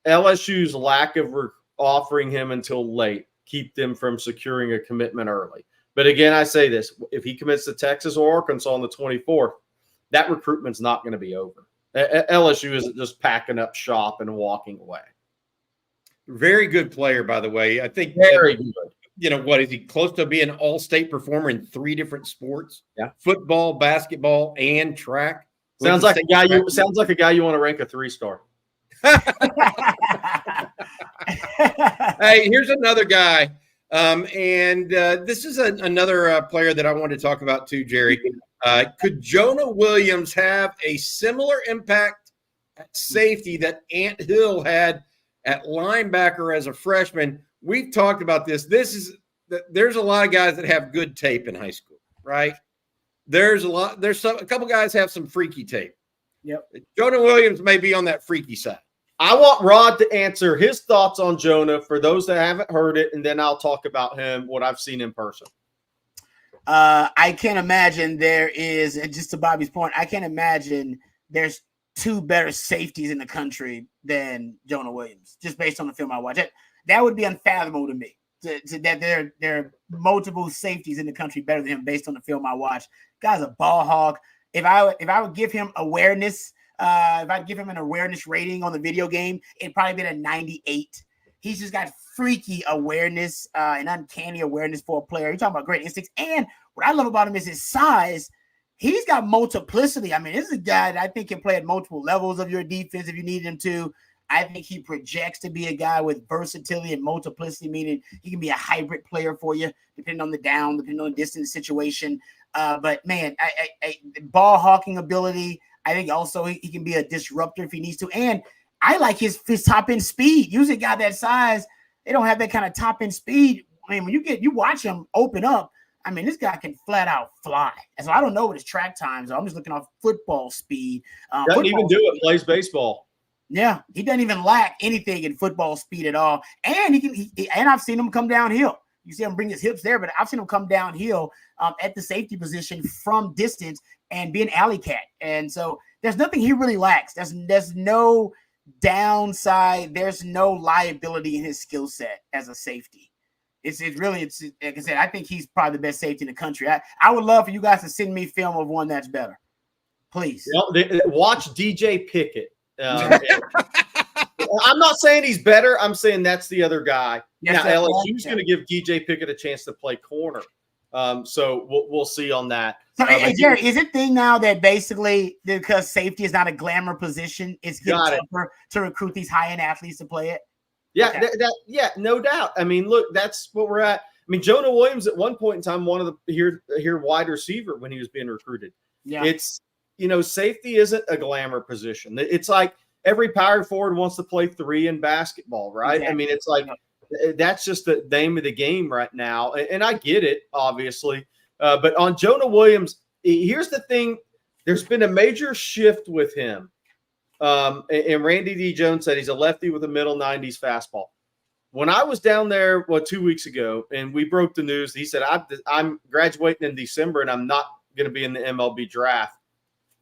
Speaker 2: LSU's lack of offering him until late keep them from securing a commitment early? But again, I say this: if he commits to Texas or Arkansas on the 24th, that recruitment's not going to be over. LSU isn't just packing up shop and walking away.
Speaker 1: Very good player, by the way. I think
Speaker 2: very good.
Speaker 1: What is he close to being an all-state performer in 3 different sports?
Speaker 2: Yeah,
Speaker 1: football, basketball, and track.
Speaker 2: Sounds like a guy you want to rank a 3-star.
Speaker 1: Hey, here's another guy, and this is another player that I wanted to talk about too, Jerry. Could Jonah Williams have a similar impact at safety that Ant Hill had at linebacker as a freshman? We've talked about this. There's a lot of guys that have good tape in high school, right? There's a couple guys have some freaky tape.
Speaker 3: Yep.
Speaker 1: Jonah Williams may be on that freaky side.
Speaker 2: I want Rod to answer his thoughts on Jonah for those that haven't heard it, and then I'll talk about him, what I've seen in person.
Speaker 3: I can't imagine there is, and just to Bobby's point, I can't imagine there's 2 better safeties in the country than Jonah Williams, just based on the film I watched. That would be unfathomable to me, that there are multiple safeties in the country better than him based on the film I watched. Guy's a ball hog. If I would give him awareness, if I'd give him an awareness rating on the video game, it'd probably be a 98. He's just got freaky awareness and uncanny awareness for a player. You're talking about great instincts. And what I love about him is his size. He's got multiplicity. I mean, this is a guy that I think can play at multiple levels of your defense if you need him to. I think he projects to be a guy with versatility and multiplicity, meaning he can be a hybrid player for you, depending on the down, depending on the distance situation. But, man, ball hawking ability. I think also he can be a disruptor if he needs to. And I like his top-end speed. Usually a guy that size, they don't have that kind of top-end speed. I mean, when you watch him open up, I mean, this guy can flat out fly. And so I don't know what his track times are. I'm just looking off football speed.
Speaker 2: Doesn't even do it. Plays baseball.
Speaker 3: Yeah, he doesn't even lack anything in football speed at all. And and I've seen him come downhill. You see him bring his hips there, but I've seen him come downhill at the safety position from distance and be an alley cat. And so there's nothing he really lacks. There's no downside. There's no liability in his skill set as a safety. It's like I said, I think he's probably the best safety in the country. I would love for you guys to send me film of one that's better. Please.
Speaker 2: Watch DJ Pickett. I'm not saying he's better. I'm saying that's the other guy. Yes, now LSU's going to give DJ Pickett a chance to play corner. So we'll see on that.
Speaker 3: So, Jerry, is it thing now that basically because safety is not a glamour position, it's getting tougher to recruit these high-end athletes to play it?
Speaker 2: Yeah, okay. No doubt. I mean, look, that's what we're at. I mean, Jonah Williams at one point in time wanted to hear wide receiver when he was being recruited.
Speaker 3: Yeah,
Speaker 2: it's safety isn't a glamour position. It's like every power forward wants to play 3 in basketball, right? Exactly. I mean, it's like That's just the name of the game right now. And I get it, obviously. But on Jonah Williams, here's the thing. There's been a major shift with him. And Randy D. Jones said he's a lefty with a middle 90s fastball. When I was down there, 2 weeks ago, and we broke the news, he said, I'm graduating in December and I'm not going to be in the MLB draft.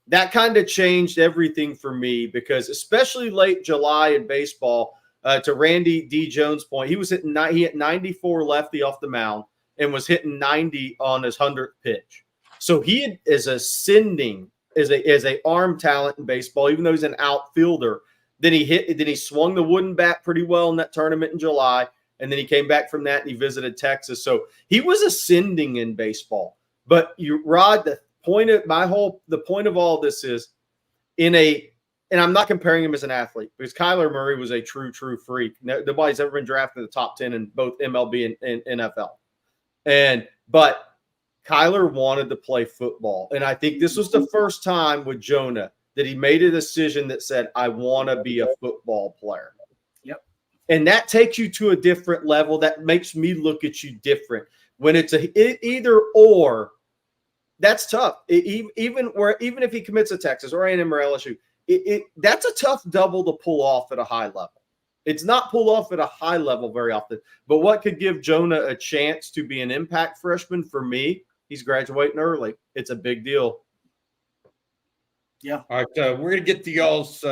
Speaker 2: That kind of changed everything for me because especially late July in baseball, to Randy D. Jones' point, he hit 94 lefty off the mound and was hitting 90 on his 100th pitch. So he is ascending as a arm talent in baseball, even though he's an outfielder. Then he swung the wooden bat pretty well in that tournament in July, and then he came back from that and he visited Texas. So he was ascending in baseball. But Rod, the point of all this is and I'm not comparing him as an athlete because Kyler Murray was a true freak. Nobody's ever been drafted in the top 10 in both MLB and NFL. But Kyler wanted to play football. And I think this was the first time with Jonah that he made a decision that said, I want to be a football player.
Speaker 3: Yep.
Speaker 2: And that takes you to a different level. That makes me look at you different. When it's either or, that's tough. Even if he commits to Texas or A&M or LSU, that's a tough double to pull off at a high level. It's not pulled off at a high level very often. But what could give Jonah a chance to be an impact freshman for me? He's graduating early. It's a big deal.
Speaker 3: Yeah.
Speaker 1: All right. We're going to get to y'all's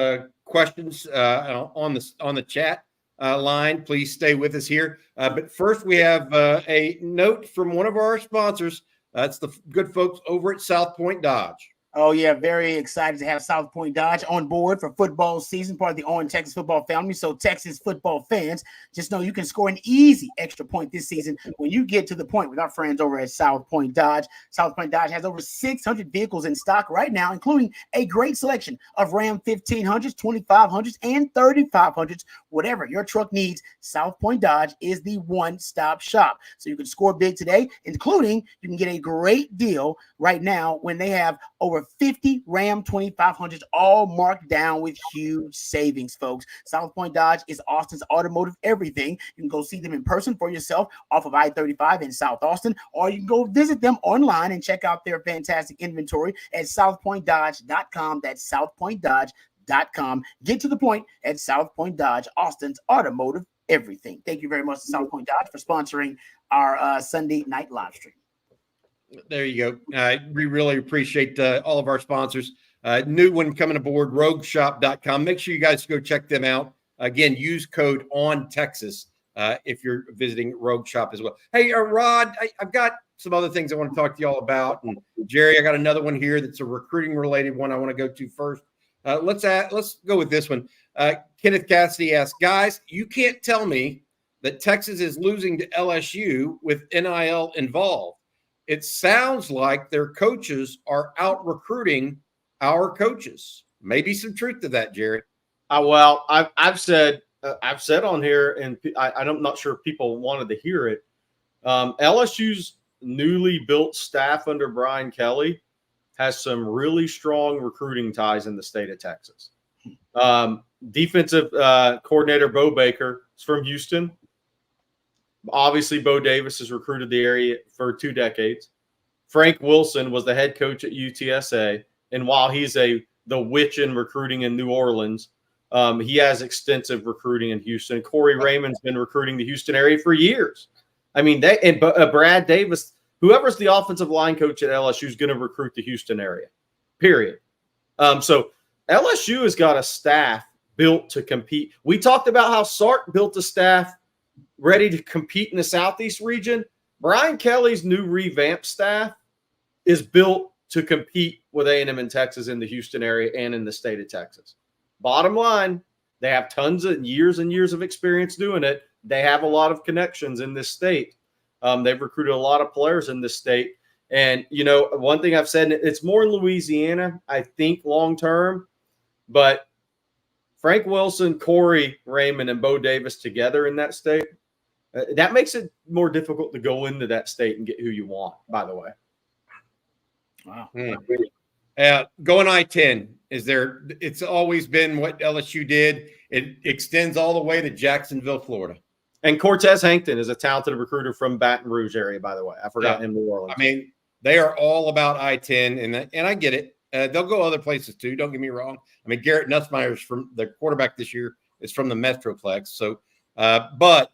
Speaker 1: questions on the chat line. Please stay with us here. But first, we have a note from one of our sponsors. It's the good folks over at South Point Dodge.
Speaker 3: Oh, yeah, very excited to have South Point Dodge on board for football season, part of the On Texas football family. So Texas football fans, just know you can score an easy extra point this season when you get to the point with our friends over at South Point Dodge. South Point Dodge has over 600 vehicles in stock right now, including a great selection of Ram 1500s, 2500s, and 3500s. Whatever your truck needs, South Point Dodge is the one-stop shop. So you can score big today, including you can get a great deal right now when they have over 50 Ram 2500s all marked down with huge savings, folks. South Point Dodge is Austin's automotive everything. You can go see them in person for yourself off of I-35 in South Austin, or you can go visit them online and check out their fantastic inventory at southpointdodge.com. That's southpointdodge.com. Get to the point at South Point Dodge, Austin's automotive everything. Thank you very much to South Point Dodge for sponsoring our Sunday night live stream.
Speaker 1: There you go. We really appreciate all of our sponsors. New one coming aboard, rogueshop.com. Make sure you guys go check them out. Again, use code ONTexas if you're visiting Rogue Shop as well. Hey, Rod, I've got some other things I want to talk to y'all about. And Jerry, I got another one here that's a recruiting related one I want to go to first. Let's go with this one. Kenneth Cassidy asks, guys, you can't tell me that Texas is losing to LSU with NIL involved. It sounds like their coaches are out recruiting our coaches. Maybe some truth to that, Jerry.
Speaker 2: Well, I've said on here, and I'm not sure if people wanted to hear it. LSU's newly built staff under Brian Kelly has some really strong recruiting ties in the state of Texas. Defensive coordinator Bo Baker is from Houston. Obviously, Bo Davis has recruited the area for 2 decades. Frank Wilson was the head coach at UTSA, and while he's the witch in recruiting in New Orleans, he has extensive recruiting in Houston. Corey Raymond's been recruiting the Houston area for years. I mean, Brad Davis, whoever's the offensive line coach at LSU is going to recruit the Houston area, period. So LSU has got a staff built to compete. We talked about how Sark built a staff ready to compete in the Southeast region. Brian Kelly's new revamped staff is built to compete with A&M and Texas in the Houston area and in the state of Texas. Bottom line, they have tons of years and years of experience doing it. They have a lot of connections in this state. They've recruited a lot of players in this state. And, one thing I've said, it's more in Louisiana, I think, long term. But Frank Wilson, Corey Raymond, and Bo Davis together in that state, that makes it more difficult to go into that state and get who you want, by the way.
Speaker 3: Wow.
Speaker 1: Going I-10, it's always been what LSU did. It extends all the way to Jacksonville, Florida.
Speaker 2: And Cortez Hankton is a talented recruiter from Baton Rouge area, by the way. I forgot him, New Orleans.
Speaker 1: I mean, they are all about I-10, and I get it. They'll go other places too. Don't get me wrong. I mean, Garrett Nussmeyer's from the quarterback this year is from the Metroplex. So, but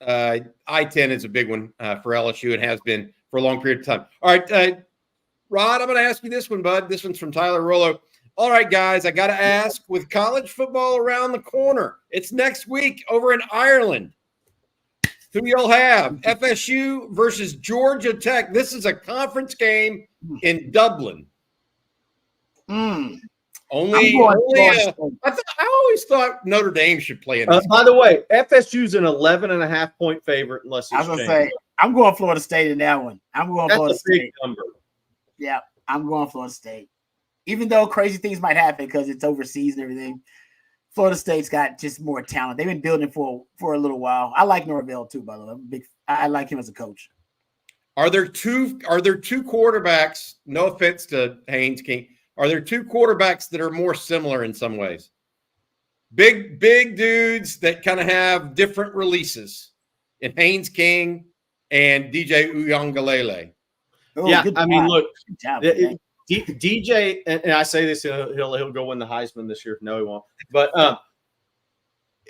Speaker 1: I-10 is a big one for LSU and has been for a long period of time. All right, Rod, I'm going to ask you this one, bud. This one's from Tyler Rollo. All right, guys, I got to ask, with college football around the corner, it's next week over in Ireland. Who do y'all have? FSU versus Georgia Tech. This is a conference game in Dublin. I always thought Notre Dame should play in this.
Speaker 2: By the way, FSU's an 11.5-point favorite unless it's
Speaker 3: I was going to say, I'm going Florida State in that one. I'm going Florida State. Big number. Yeah, I'm going Florida State. Even though crazy things might happen because it's overseas and everything, Florida State's got just more talent. They've been building for a little while. I like Norvell too, by the way. I like him as a coach.
Speaker 1: Are there two quarterbacks? No offense to Haynes King. Are there two quarterbacks that are more similar in some ways? Big dudes that kind of have different releases in Haynes King and DJ Uiagalelei.
Speaker 2: Yeah, I mean, look, DJ, and I say this, he'll go win the Heisman this year. No, he won't. But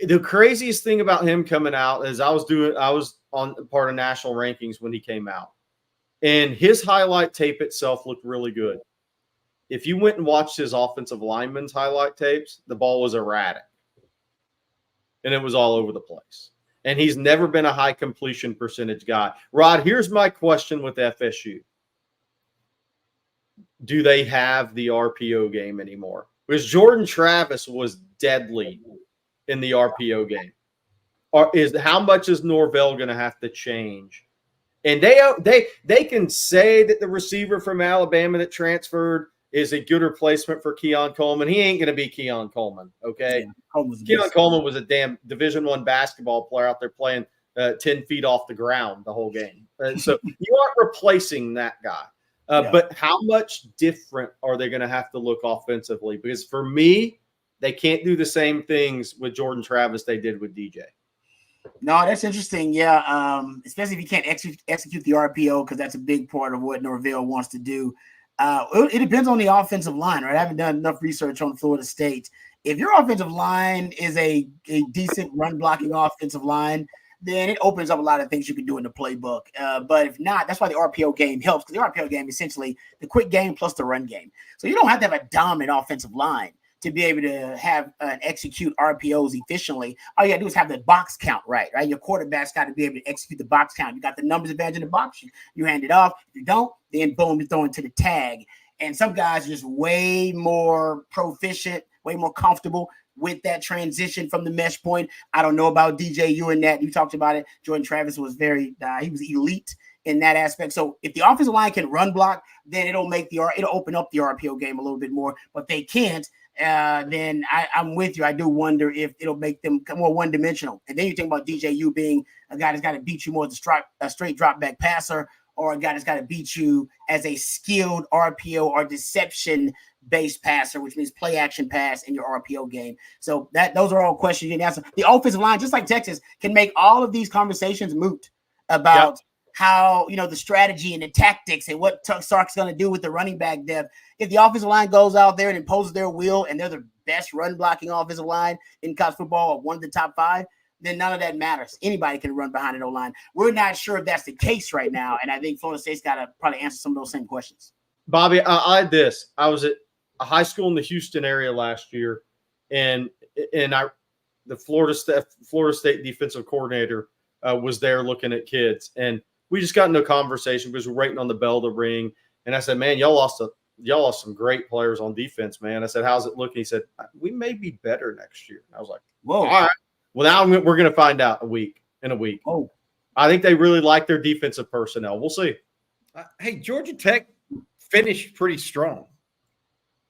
Speaker 2: the craziest thing about him coming out is I was on part of national rankings when he came out, and his highlight tape itself looked really good. If you went and watched his offensive lineman's highlight tapes, the ball was erratic, and it was all over the place. And he's never been a high completion percentage guy. Rod, here's my question with FSU. Do they have the RPO game anymore? Because Jordan Travis was deadly in the RPO game. How much is Norvell going to have to change? And they can say that the receiver from Alabama that transferred is a good replacement for Keon Coleman. He ain't going to be Keon Coleman, okay? Yeah, Keon Coleman was a damn Division I basketball player out there playing 10 feet off the ground the whole game. So you aren't replacing that guy. But how much different are they going to have to look offensively? Because for me, they can't do the same things with Jordan Travis they did with DJ.
Speaker 3: No, that's interesting. Yeah, especially if you can't execute the RPO, because that's a big part of what Norvell wants to do. It depends on the offensive line, right? I haven't done enough research on Florida State. If your offensive line is a decent run-blocking offensive line, then it opens up a lot of things you can do in the playbook. But if not, that's why the RPO game helps, because the RPO game is essentially the quick game plus the run game. So you don't have to have a dominant offensive line to be able to have execute RPOs efficiently. All you got to do is have the box count right? Your quarterback's got to be able to execute the box count. You got the numbers advantage in the box. You hand it off. If you don't, then boom, you're throwing to the tag. And some guys are just way more proficient, way more comfortable with that transition from the mesh point. I don't know about DJ, you and that. You talked about it. Jordan Travis was he was elite in that aspect. So if the offensive line can run block, then it'll open up the RPO game a little bit more. But they can't. Then I'm with you. I do wonder if it'll make them more one-dimensional. And then you think about DJU being a guy that's got to beat you more as a straight drop back passer, or a guy that's got to beat you as a skilled RPO or deception-based passer, which means play action pass in your RPO game. So those are all questions you can answer. The offensive line, just like Texas, can make all of these conversations moot about how, the strategy and the tactics and what Sark's going to do with the running back depth. If the offensive line goes out there and imposes their will and they're the best run-blocking offensive line in college football, or one of the top 5, then none of that matters. Anybody can run behind an O-line. We're not sure if that's the case right now, and I think Florida State's got to probably answer some of those same questions.
Speaker 2: Bobby, I had this. I was at a high school in the Houston area last year, and the Florida State defensive coordinator was there looking at kids, and we just got into a conversation because we're waiting on the bell to ring. And I said, "Man, y'all lost some great players on defense, man." I said, "How's it looking?" He said, "We may be better next year." I was like, "Whoa, all right." Well, now we're going to find out in a week.
Speaker 3: Oh,
Speaker 2: I think they really like their defensive personnel. We'll see.
Speaker 1: Hey, Georgia Tech finished pretty strong.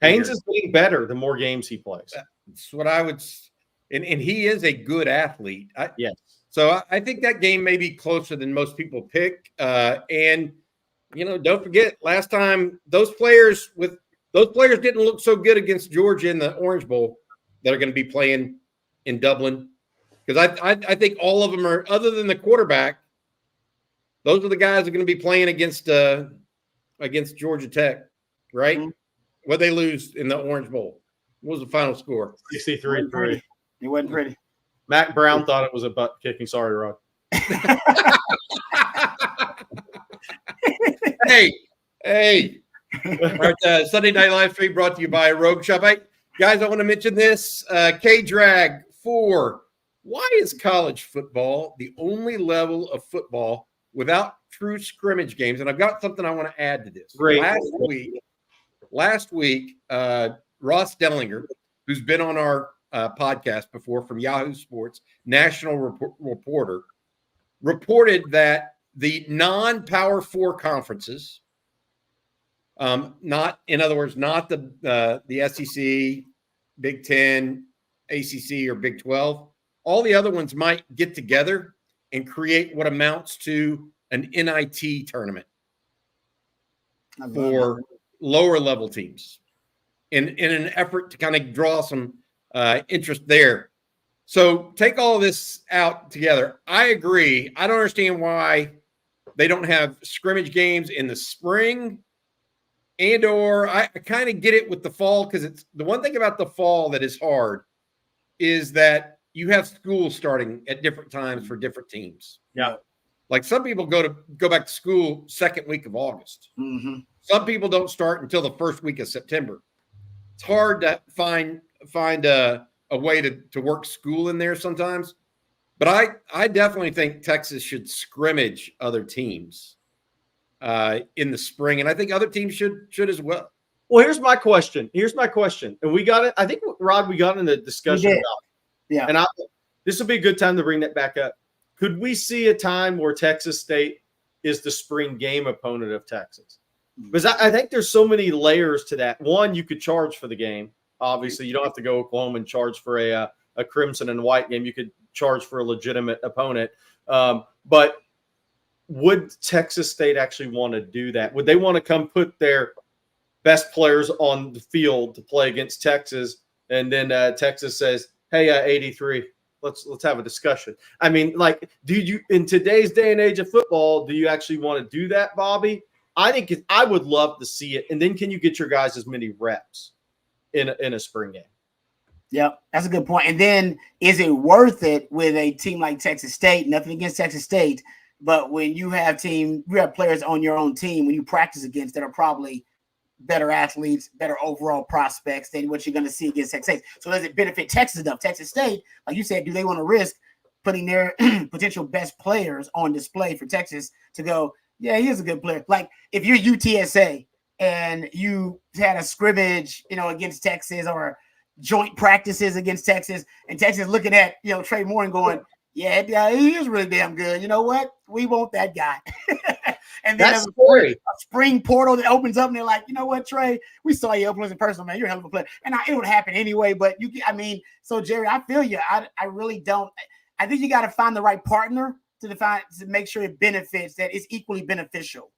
Speaker 2: Haynes is getting better the more games he plays.
Speaker 1: That's what I would – and he is a good athlete.
Speaker 2: Yes.
Speaker 1: So I think that game may be closer than most people pick. And, don't forget, last time those players didn't look so good against Georgia in the Orange Bowl that are going to be playing in Dublin. Because I think all of them are, other than the quarterback, those are the guys that are going to be playing against Georgia Tech, right?
Speaker 3: Mhm.
Speaker 1: What they lose in the Orange Bowl? What was the final score?
Speaker 2: 63-3.
Speaker 3: It wasn't pretty.
Speaker 2: Mac Brown thought it was a butt kicking. Sorry, Rod.
Speaker 1: Hey. All right, Sunday Night Live Stream brought to you by Rogue Shop. Guys, I want to mention this. K-Drag 4. Why is college football the only level of football without true scrimmage games? And I've got something I want to add to this.
Speaker 2: Great.
Speaker 1: Last week, Ross Dellinger, who's been on our podcast before from Yahoo Sports, national reporter, reported that the non-Power 4 conferences, not the SEC, Big 10, ACC, or Big 12, all the other ones might get together and create what amounts to an NIT tournament for lower level teams in an effort to kind of draw some interest there. So take all of this out together. I agree. I don't understand why they don't have scrimmage games in the spring, and or I kind of get it with the fall, because it's the one thing about the fall that is hard is that you have schools starting at different times for different teams.
Speaker 2: Yeah.
Speaker 1: Like some people go back to school second week of August.
Speaker 3: Mm-hmm.
Speaker 1: Some people don't start until the first week of September. It's hard to find a way to work school in there sometimes. But I definitely think Texas should scrimmage other teams in the spring, and I think other teams should as well.
Speaker 2: Well, here's my question. And we got it. I think, Rod, we got in the discussion about it.
Speaker 3: Yeah.
Speaker 2: And this will be a good time to bring that back up. Could we see a time where Texas State is the spring game opponent of Texas? Because I think there's so many layers to that. One, you could charge for the game. Obviously, you don't have to go Oklahoma and charge for a crimson and white game. You could charge for a legitimate opponent. But would Texas State actually want to do that? Would they want to come put their best players on the field to play against Texas, and then Texas says, "Hey, 83, let's have a discussion"? I mean, like, do you, in today's day and age of football, do you actually want to do that, Bobby? I think I would love to see it. And then can you get your guys as many reps in a spring game?
Speaker 3: Yep, that's a good point. And then is it worth it with a team like Texas State? Nothing against Texas State, but when you have players on your own team when you practice against that are probably better athletes, better overall prospects than what you're going to see against Texas State. So does it benefit Texas enough? Texas State, like you said, do they want to risk putting their potential best players on display for Texas to go, yeah, he is a good player? Like if you're UTSA and you had a scrimmage, against Texas, or joint practices against Texas, and Texas looking at, Trey Moore and going, yeah, he is really damn good. You know what? We want that guy. And then
Speaker 2: that's
Speaker 3: a spring portal that opens up, and they're like, you know what, Trey, we saw you up close in person, man. You're a hell of a player. And it would happen anyway. But so Jerry, I feel you. I really don't. I think you got to find the right partner to make sure it benefits, that it's equally beneficial,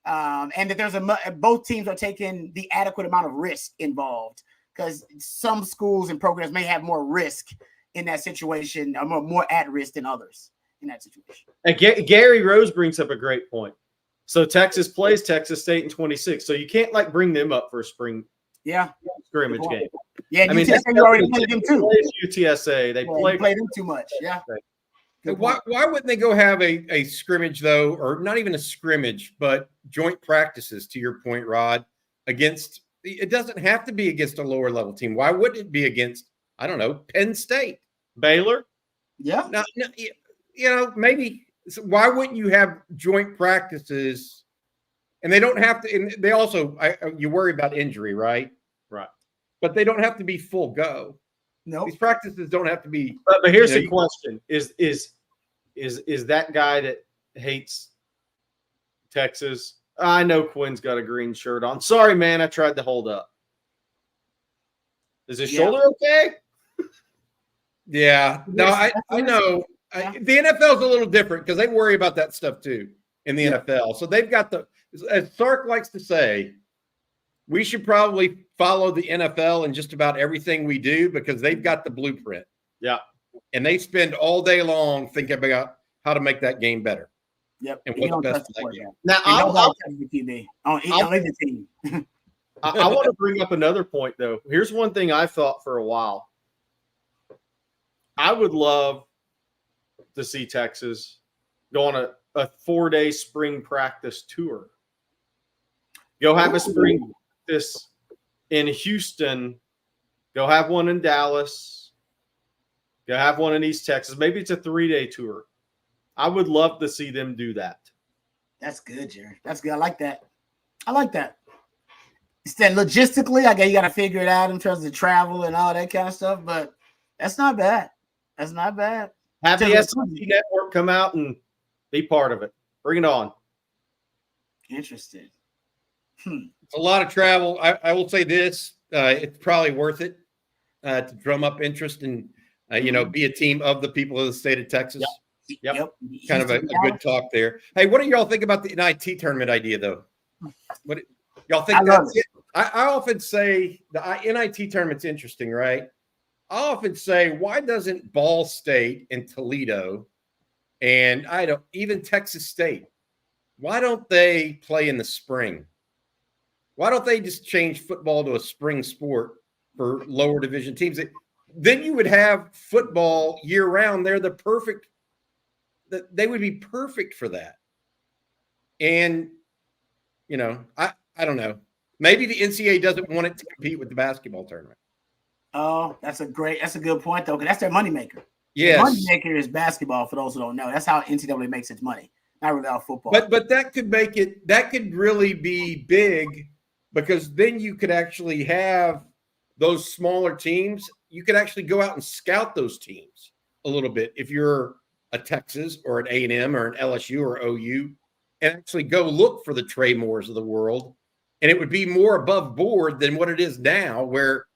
Speaker 3: and that both teams are taking the adequate amount of risk involved, because some schools and programs may have more risk in that situation, or more at risk than others in that situation.
Speaker 2: And Gary Rose brings up a great point. So Texas plays Texas State in 26. So you can't bring them up for a spring scrimmage game.
Speaker 3: Yeah, UTSA already played them too.
Speaker 2: UTSA, they play
Speaker 3: them too much. Yeah.
Speaker 1: Right. Why wouldn't they go have a scrimmage, though, or not even a scrimmage, but joint practices, to your point, Rod, against – it doesn't have to be against a lower level team. Why wouldn't it be against, I don't know, Penn State?
Speaker 2: Baylor?
Speaker 3: Yeah.
Speaker 1: No, maybe – why wouldn't you have joint practices? And they don't have to – and they also you worry about injury, right?
Speaker 2: Right.
Speaker 1: But they don't have to be full go.
Speaker 3: No.
Speaker 1: These practices don't have to be –
Speaker 2: But here's the question. Is that guy that hates Texas? I know Quinn's got a green shirt on. Sorry, man. I tried to hold up. Is his shoulder okay?
Speaker 1: Yeah. No, I know.
Speaker 3: Yeah.
Speaker 1: The NFL is a little different because they worry about that stuff too in the NFL. So they've got as Sark likes to say, we should probably follow the NFL in just about everything we do because they've got the blueprint.
Speaker 2: Yeah.
Speaker 1: and they spend all day long thinking about how to make that game better.
Speaker 3: Yep.
Speaker 1: And what's best for that game.
Speaker 2: Now,
Speaker 3: I'll the QB on either team.
Speaker 2: I want to bring up another point, though. Here's one thing I thought for a while. I would love to see Texas go on a 4-day spring practice tour. Go have a spring practice in Houston. Go have one in Dallas. Go have one in East Texas. Maybe it's a 3-day tour. I would love to see them do that.
Speaker 3: That's good, Jerry. That's good. I like that. Instead, logistically, I guess you got to figure it out in terms of travel and all that kind of stuff, but that's not bad. Have
Speaker 2: the SEC network come out and be part of it. Bring it on.
Speaker 3: Interesting.
Speaker 1: It's a lot of travel. I will say this: it's probably worth it to drum up interest and be a team of the people of the state of Texas.
Speaker 2: Yep.
Speaker 1: Kind of a good talk there. Hey, what do y'all think about the NIT tournament idea, though? What y'all think? I often say the NIT tournament's interesting, right? I often say, why doesn't Ball State and Toledo and even Texas State, why don't they play in the spring? Why don't they just change football to a spring sport for lower division teams? Then you would have football year round. They're the perfect. They would be perfect for that. And I don't know. Maybe the NCAA doesn't want it to compete with the basketball tournament.
Speaker 3: Oh, that's a good point, though, because that's their moneymaker.
Speaker 1: Yes.
Speaker 3: The moneymaker is basketball, for those who don't know. That's how NCAA makes its money, not really out football.
Speaker 1: But that could really be big, because then you could actually have those smaller teams. You could actually go out and scout those teams a little bit if you're a Texas or an A&M or an LSU or OU, and actually go look for the Trey Moores of the world. And it would be more above board than what it is now, where,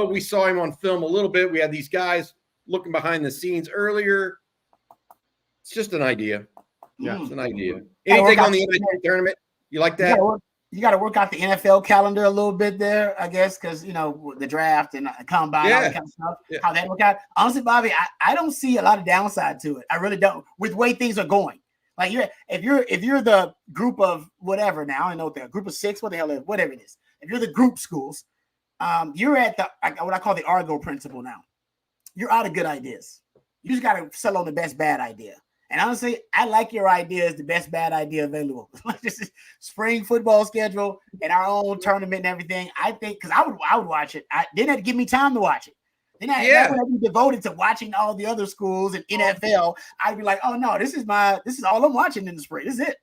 Speaker 1: we saw him on film a little bit. We had these guys looking behind the scenes earlier. It's just an idea. Yeah, it's an idea. Anything on the NIT tournament? You like that?
Speaker 3: You got to work out the NFL calendar a little bit there, I guess, because, the draft and combine, all that kind of stuff, how that work out. Honestly, Bobby, I don't see a lot of downside to it. I really don't, with the way things are going. Like, if you're the group of whatever now, I know what they're, group of 6, what the hell is, whatever it is. If you're the group schools, you're at what I call the Argo principle now. You're out of good ideas. You just got to settle on the best bad idea. And honestly, I like your idea as the best bad idea available. This spring football schedule and our own tournament and everything. I think, because I would watch it. Didn't have to give me time to watch it. Then I would be devoted to watching all the other schools and NFL. I'd be like, oh no, this is all I'm watching in the spring. This is it.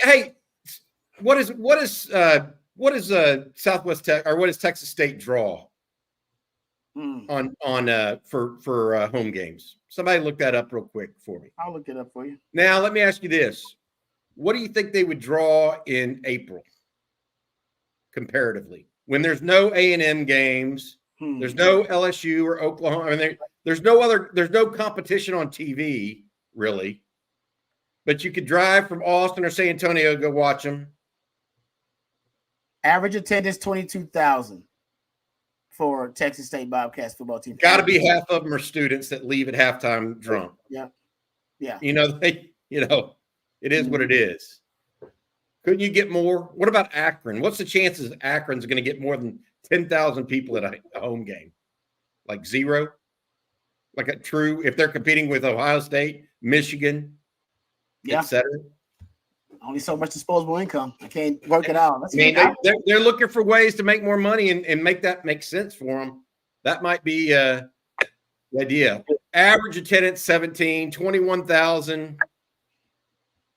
Speaker 1: Hey, what is Southwest Tech, or what does Texas State draw on for home games? Somebody look that up real quick for me.
Speaker 3: I'll look it up for you.
Speaker 1: Now, let me ask you this: what do you think they would draw in April, comparatively, when there's no A&M games? There's no LSU or Oklahoma. I mean, there's no competition on TV, really. But you could drive from Austin or San Antonio, go watch them.
Speaker 3: Average attendance 22,000 for Texas State Bobcats football team.
Speaker 1: Got to be half of them are students that leave at halftime drunk.
Speaker 3: Yeah.
Speaker 1: It is what it is. Couldn't you get more? What about Akron? What's the chances Akron's going to get more than 10,000 people at a home game? Like zero? Like a true, if they're competing with Ohio State, Michigan, etc.
Speaker 3: Only so much disposable income. I can't work it out.
Speaker 1: They're looking for ways to make more money and make that make sense for them. That might be the idea. Average attendance 17, 21,000.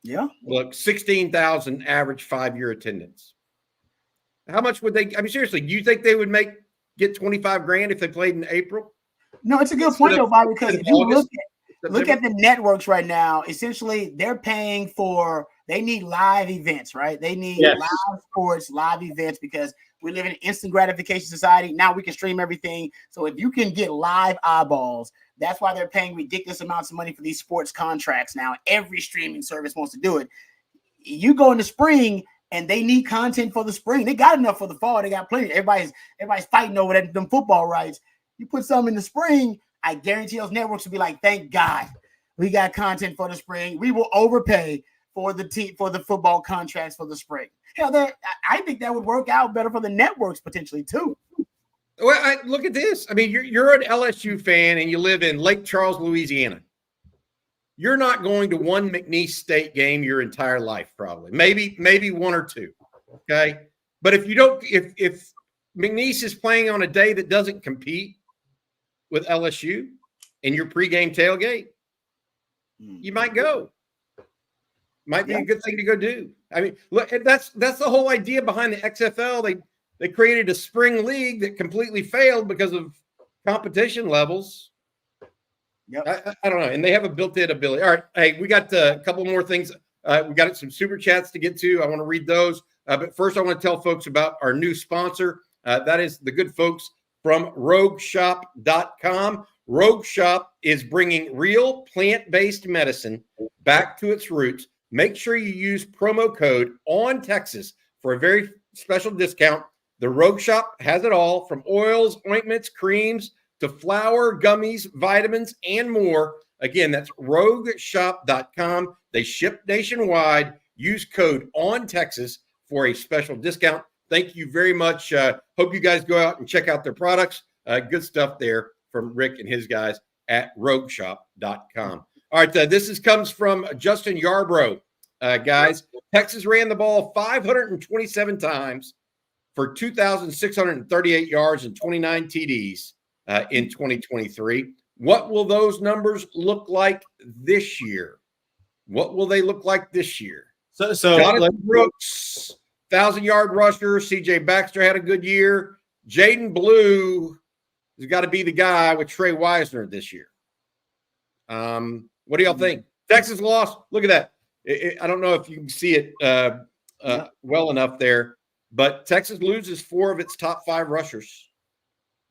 Speaker 3: Yeah.
Speaker 1: Look, 16,000 average 5-year attendance. How much would they? I mean, seriously, do you think they would get $25,000 if they played in April?
Speaker 3: No, it's a good point, though, Bobby, because if you look at the networks right now, essentially they're paying for, they need live events, right? They need live sports, live events, because we live in an instant gratification society. Now we can stream everything. So if you can get live eyeballs, that's why they're paying ridiculous amounts of money for these sports contracts now. Every streaming service wants to do it. You go in the spring and they need content for the spring. They got enough for the fall. They got plenty. Everybody's fighting over them football rights. You put some in the spring, I guarantee those networks will be like, thank God we got content for the spring. We will overpay for the football contracts for the spring. Hell, I think that would work out better for the networks potentially too.
Speaker 1: Well, look at this. I mean, you're an LSU fan and you live in Lake Charles, Louisiana. You're not going to one McNeese State game your entire life, probably. Maybe one or two. Okay. But if McNeese is playing on a day that doesn't compete with LSU in your pregame tailgate, you might go. Might be a good thing to go do. I mean, look, that's the whole idea behind the XFL. They created a spring league that completely failed because of competition levels. Yep. I don't know. And they have a built-in ability. All right. Hey, we got a couple more things. We got some super chats to get to. I want to read those. But first, I want to tell folks about our new sponsor. That is the good folks from RogueShop.com. Rogue Shop is bringing real plant-based medicine back to its roots. Make sure you use promo code ONTexas for a very special discount. The Rogue Shop has it all, from oils, ointments, creams, to flour, gummies, vitamins, and more. Again, that's RogueShop.com. They ship nationwide. Use code ONTexas for a special discount. Thank you very much. Hope you guys go out and check out their products. Good stuff there from Rick and his guys at RogueShop.com. All right, this comes from Justin Yarbrough. Guys, Texas ran the ball 527 times for 2,638 yards and 29 TDs in 2023. What will those numbers look like this year? What will they look like this year?
Speaker 2: So
Speaker 1: Jonathan Brooks, 1,000-yard rusher. CJ Baxter had a good year. Jaden Blue has got to be the guy with Trey Wisner this year. What do y'all think? Texas lost. Look at that. I don't know if you can see it well enough there, but Texas loses 4 of its top 5 rushers.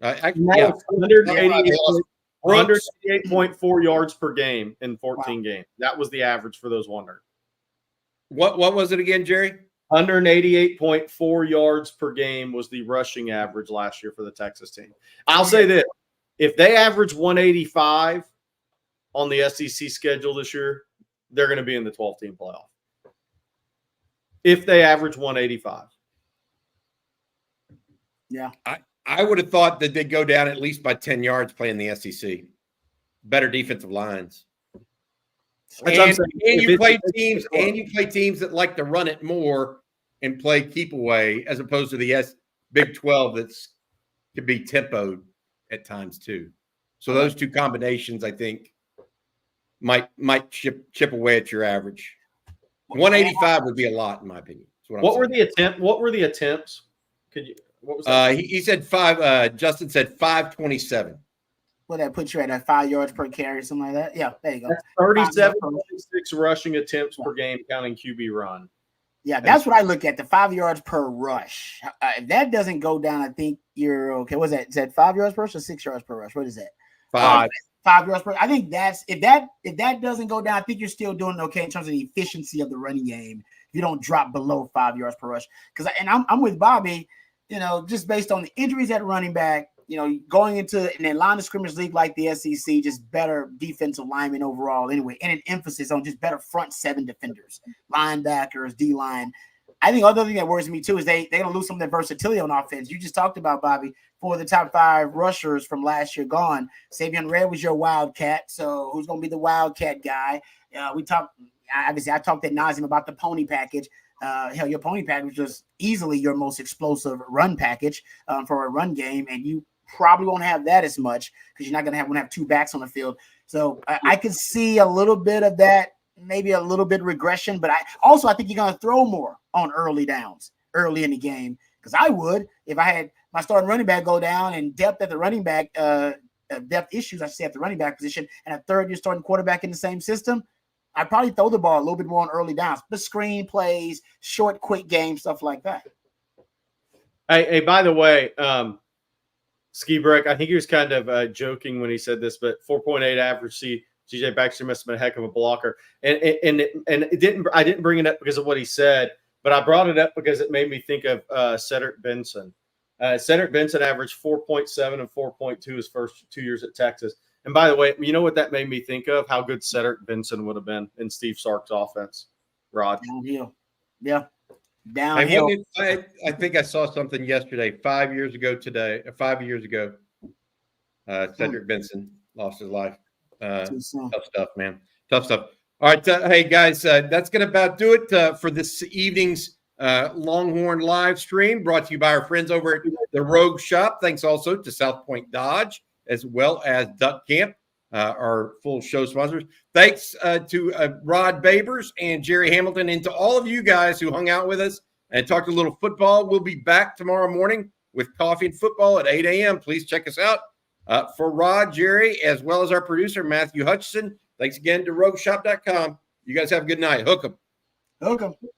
Speaker 2: 188.4 yards per game in 14 games. That was the average for those 100.
Speaker 1: What was it again, Jerry?
Speaker 2: 188.4 yards per game was the rushing average last year for the Texas team. I'll say this. If they average 185 on the SEC schedule this year, they're going to be in the 12-team playoff. If they average 185.
Speaker 3: Yeah.
Speaker 1: I would have thought that they'd go down at least by 10 yards playing the SEC. Better defensive lines. And you play teams that like to run it more and play keep away, as opposed to the Big 12 that's could be tempoed at times too. So those two combinations, I think, might chip away at your average. 185 would be a lot, in my opinion.
Speaker 2: What were the attempts? Could you? What was that?
Speaker 1: He said 5. Justin said 527.
Speaker 3: Well, that puts you at 5 yards per carry, something like that. Yeah, there you go.
Speaker 2: That's 37.6 rushing attempts per game, counting QB run.
Speaker 3: Yeah, that's what I look at, the 5 yards per rush. If that doesn't go down, I think you're okay. What's that? Is that 5 yards per rush or 6 yards per rush? What is that?
Speaker 1: 5.
Speaker 3: 5 yards per. I think that's if that doesn't go down, I think you're still doing okay in terms of the efficiency of the running game. If you don't drop below 5 yards per rush, because I'm with Bobby. You know, just based on the injuries at running back, you know, going into an line of scrimmage league like the SEC, just better defensive linemen overall anyway, and an emphasis on just better front 7 defenders, linebackers, D-line. I think other thing that worries me too is they're going to lose some of their versatility on offense. You just talked about, Bobby, 4 of the top 5 rushers from last year gone. Savion Red was your wildcat, so who's going to be the wildcat guy? I talked at nauseum about the pony package. Hell, your pony package was easily your most explosive run package for a run game, and you probably won't have that as much because you're not going to have 2 backs on the field. So I could see a little bit of that, maybe a little bit regression, but I think you're going to throw more on early downs early in the game, because I would if I had my starting running back go down and depth at the running back, depth issues, I should say, at the running back position, and a third-year starting quarterback in the same system. I'd probably throw the ball a little bit more on early downs, but screen plays, short, quick games, stuff like that.
Speaker 2: Hey, by the way, Ski Break, I think he was kind of joking when he said this, but 4.8 average. CJ Baxter must have been a heck of a blocker, and it didn't. I didn't bring it up because of what he said, but I brought it up because it made me think of Cedric Benson. Cedric Benson averaged 4.7 and 4.2 his first 2 years at Texas. And by the way, you know what that made me think of? How good Cedric Benson would have been in Steve Sark's offense, Rod.
Speaker 3: Downhill. Yeah.
Speaker 1: Hey,
Speaker 3: Downhill.
Speaker 1: I think I saw something yesterday, 5 years ago today, 5 years ago. Cedric Benson lost his life.
Speaker 3: Too soon.
Speaker 1: Tough stuff, man. Tough stuff. All right, hey guys, that's going to about do it for this evening's Longhorn live stream, brought to you by our friends over at the Rogue Shop. Thanks also to South Point Dodge, as well as Duck Camp, our full show sponsors. Thanks to Rod Babers and Jerry Hamilton, and to all of you guys who hung out with us and talked a little football. We'll be back tomorrow morning with Coffee and Football at 8 a.m. Please check us out. For Rod, Jerry, as well as our producer, Matthew Hutchison, thanks again to RogueShop.com. You guys have a good night. Hook 'em.
Speaker 3: Hook 'em.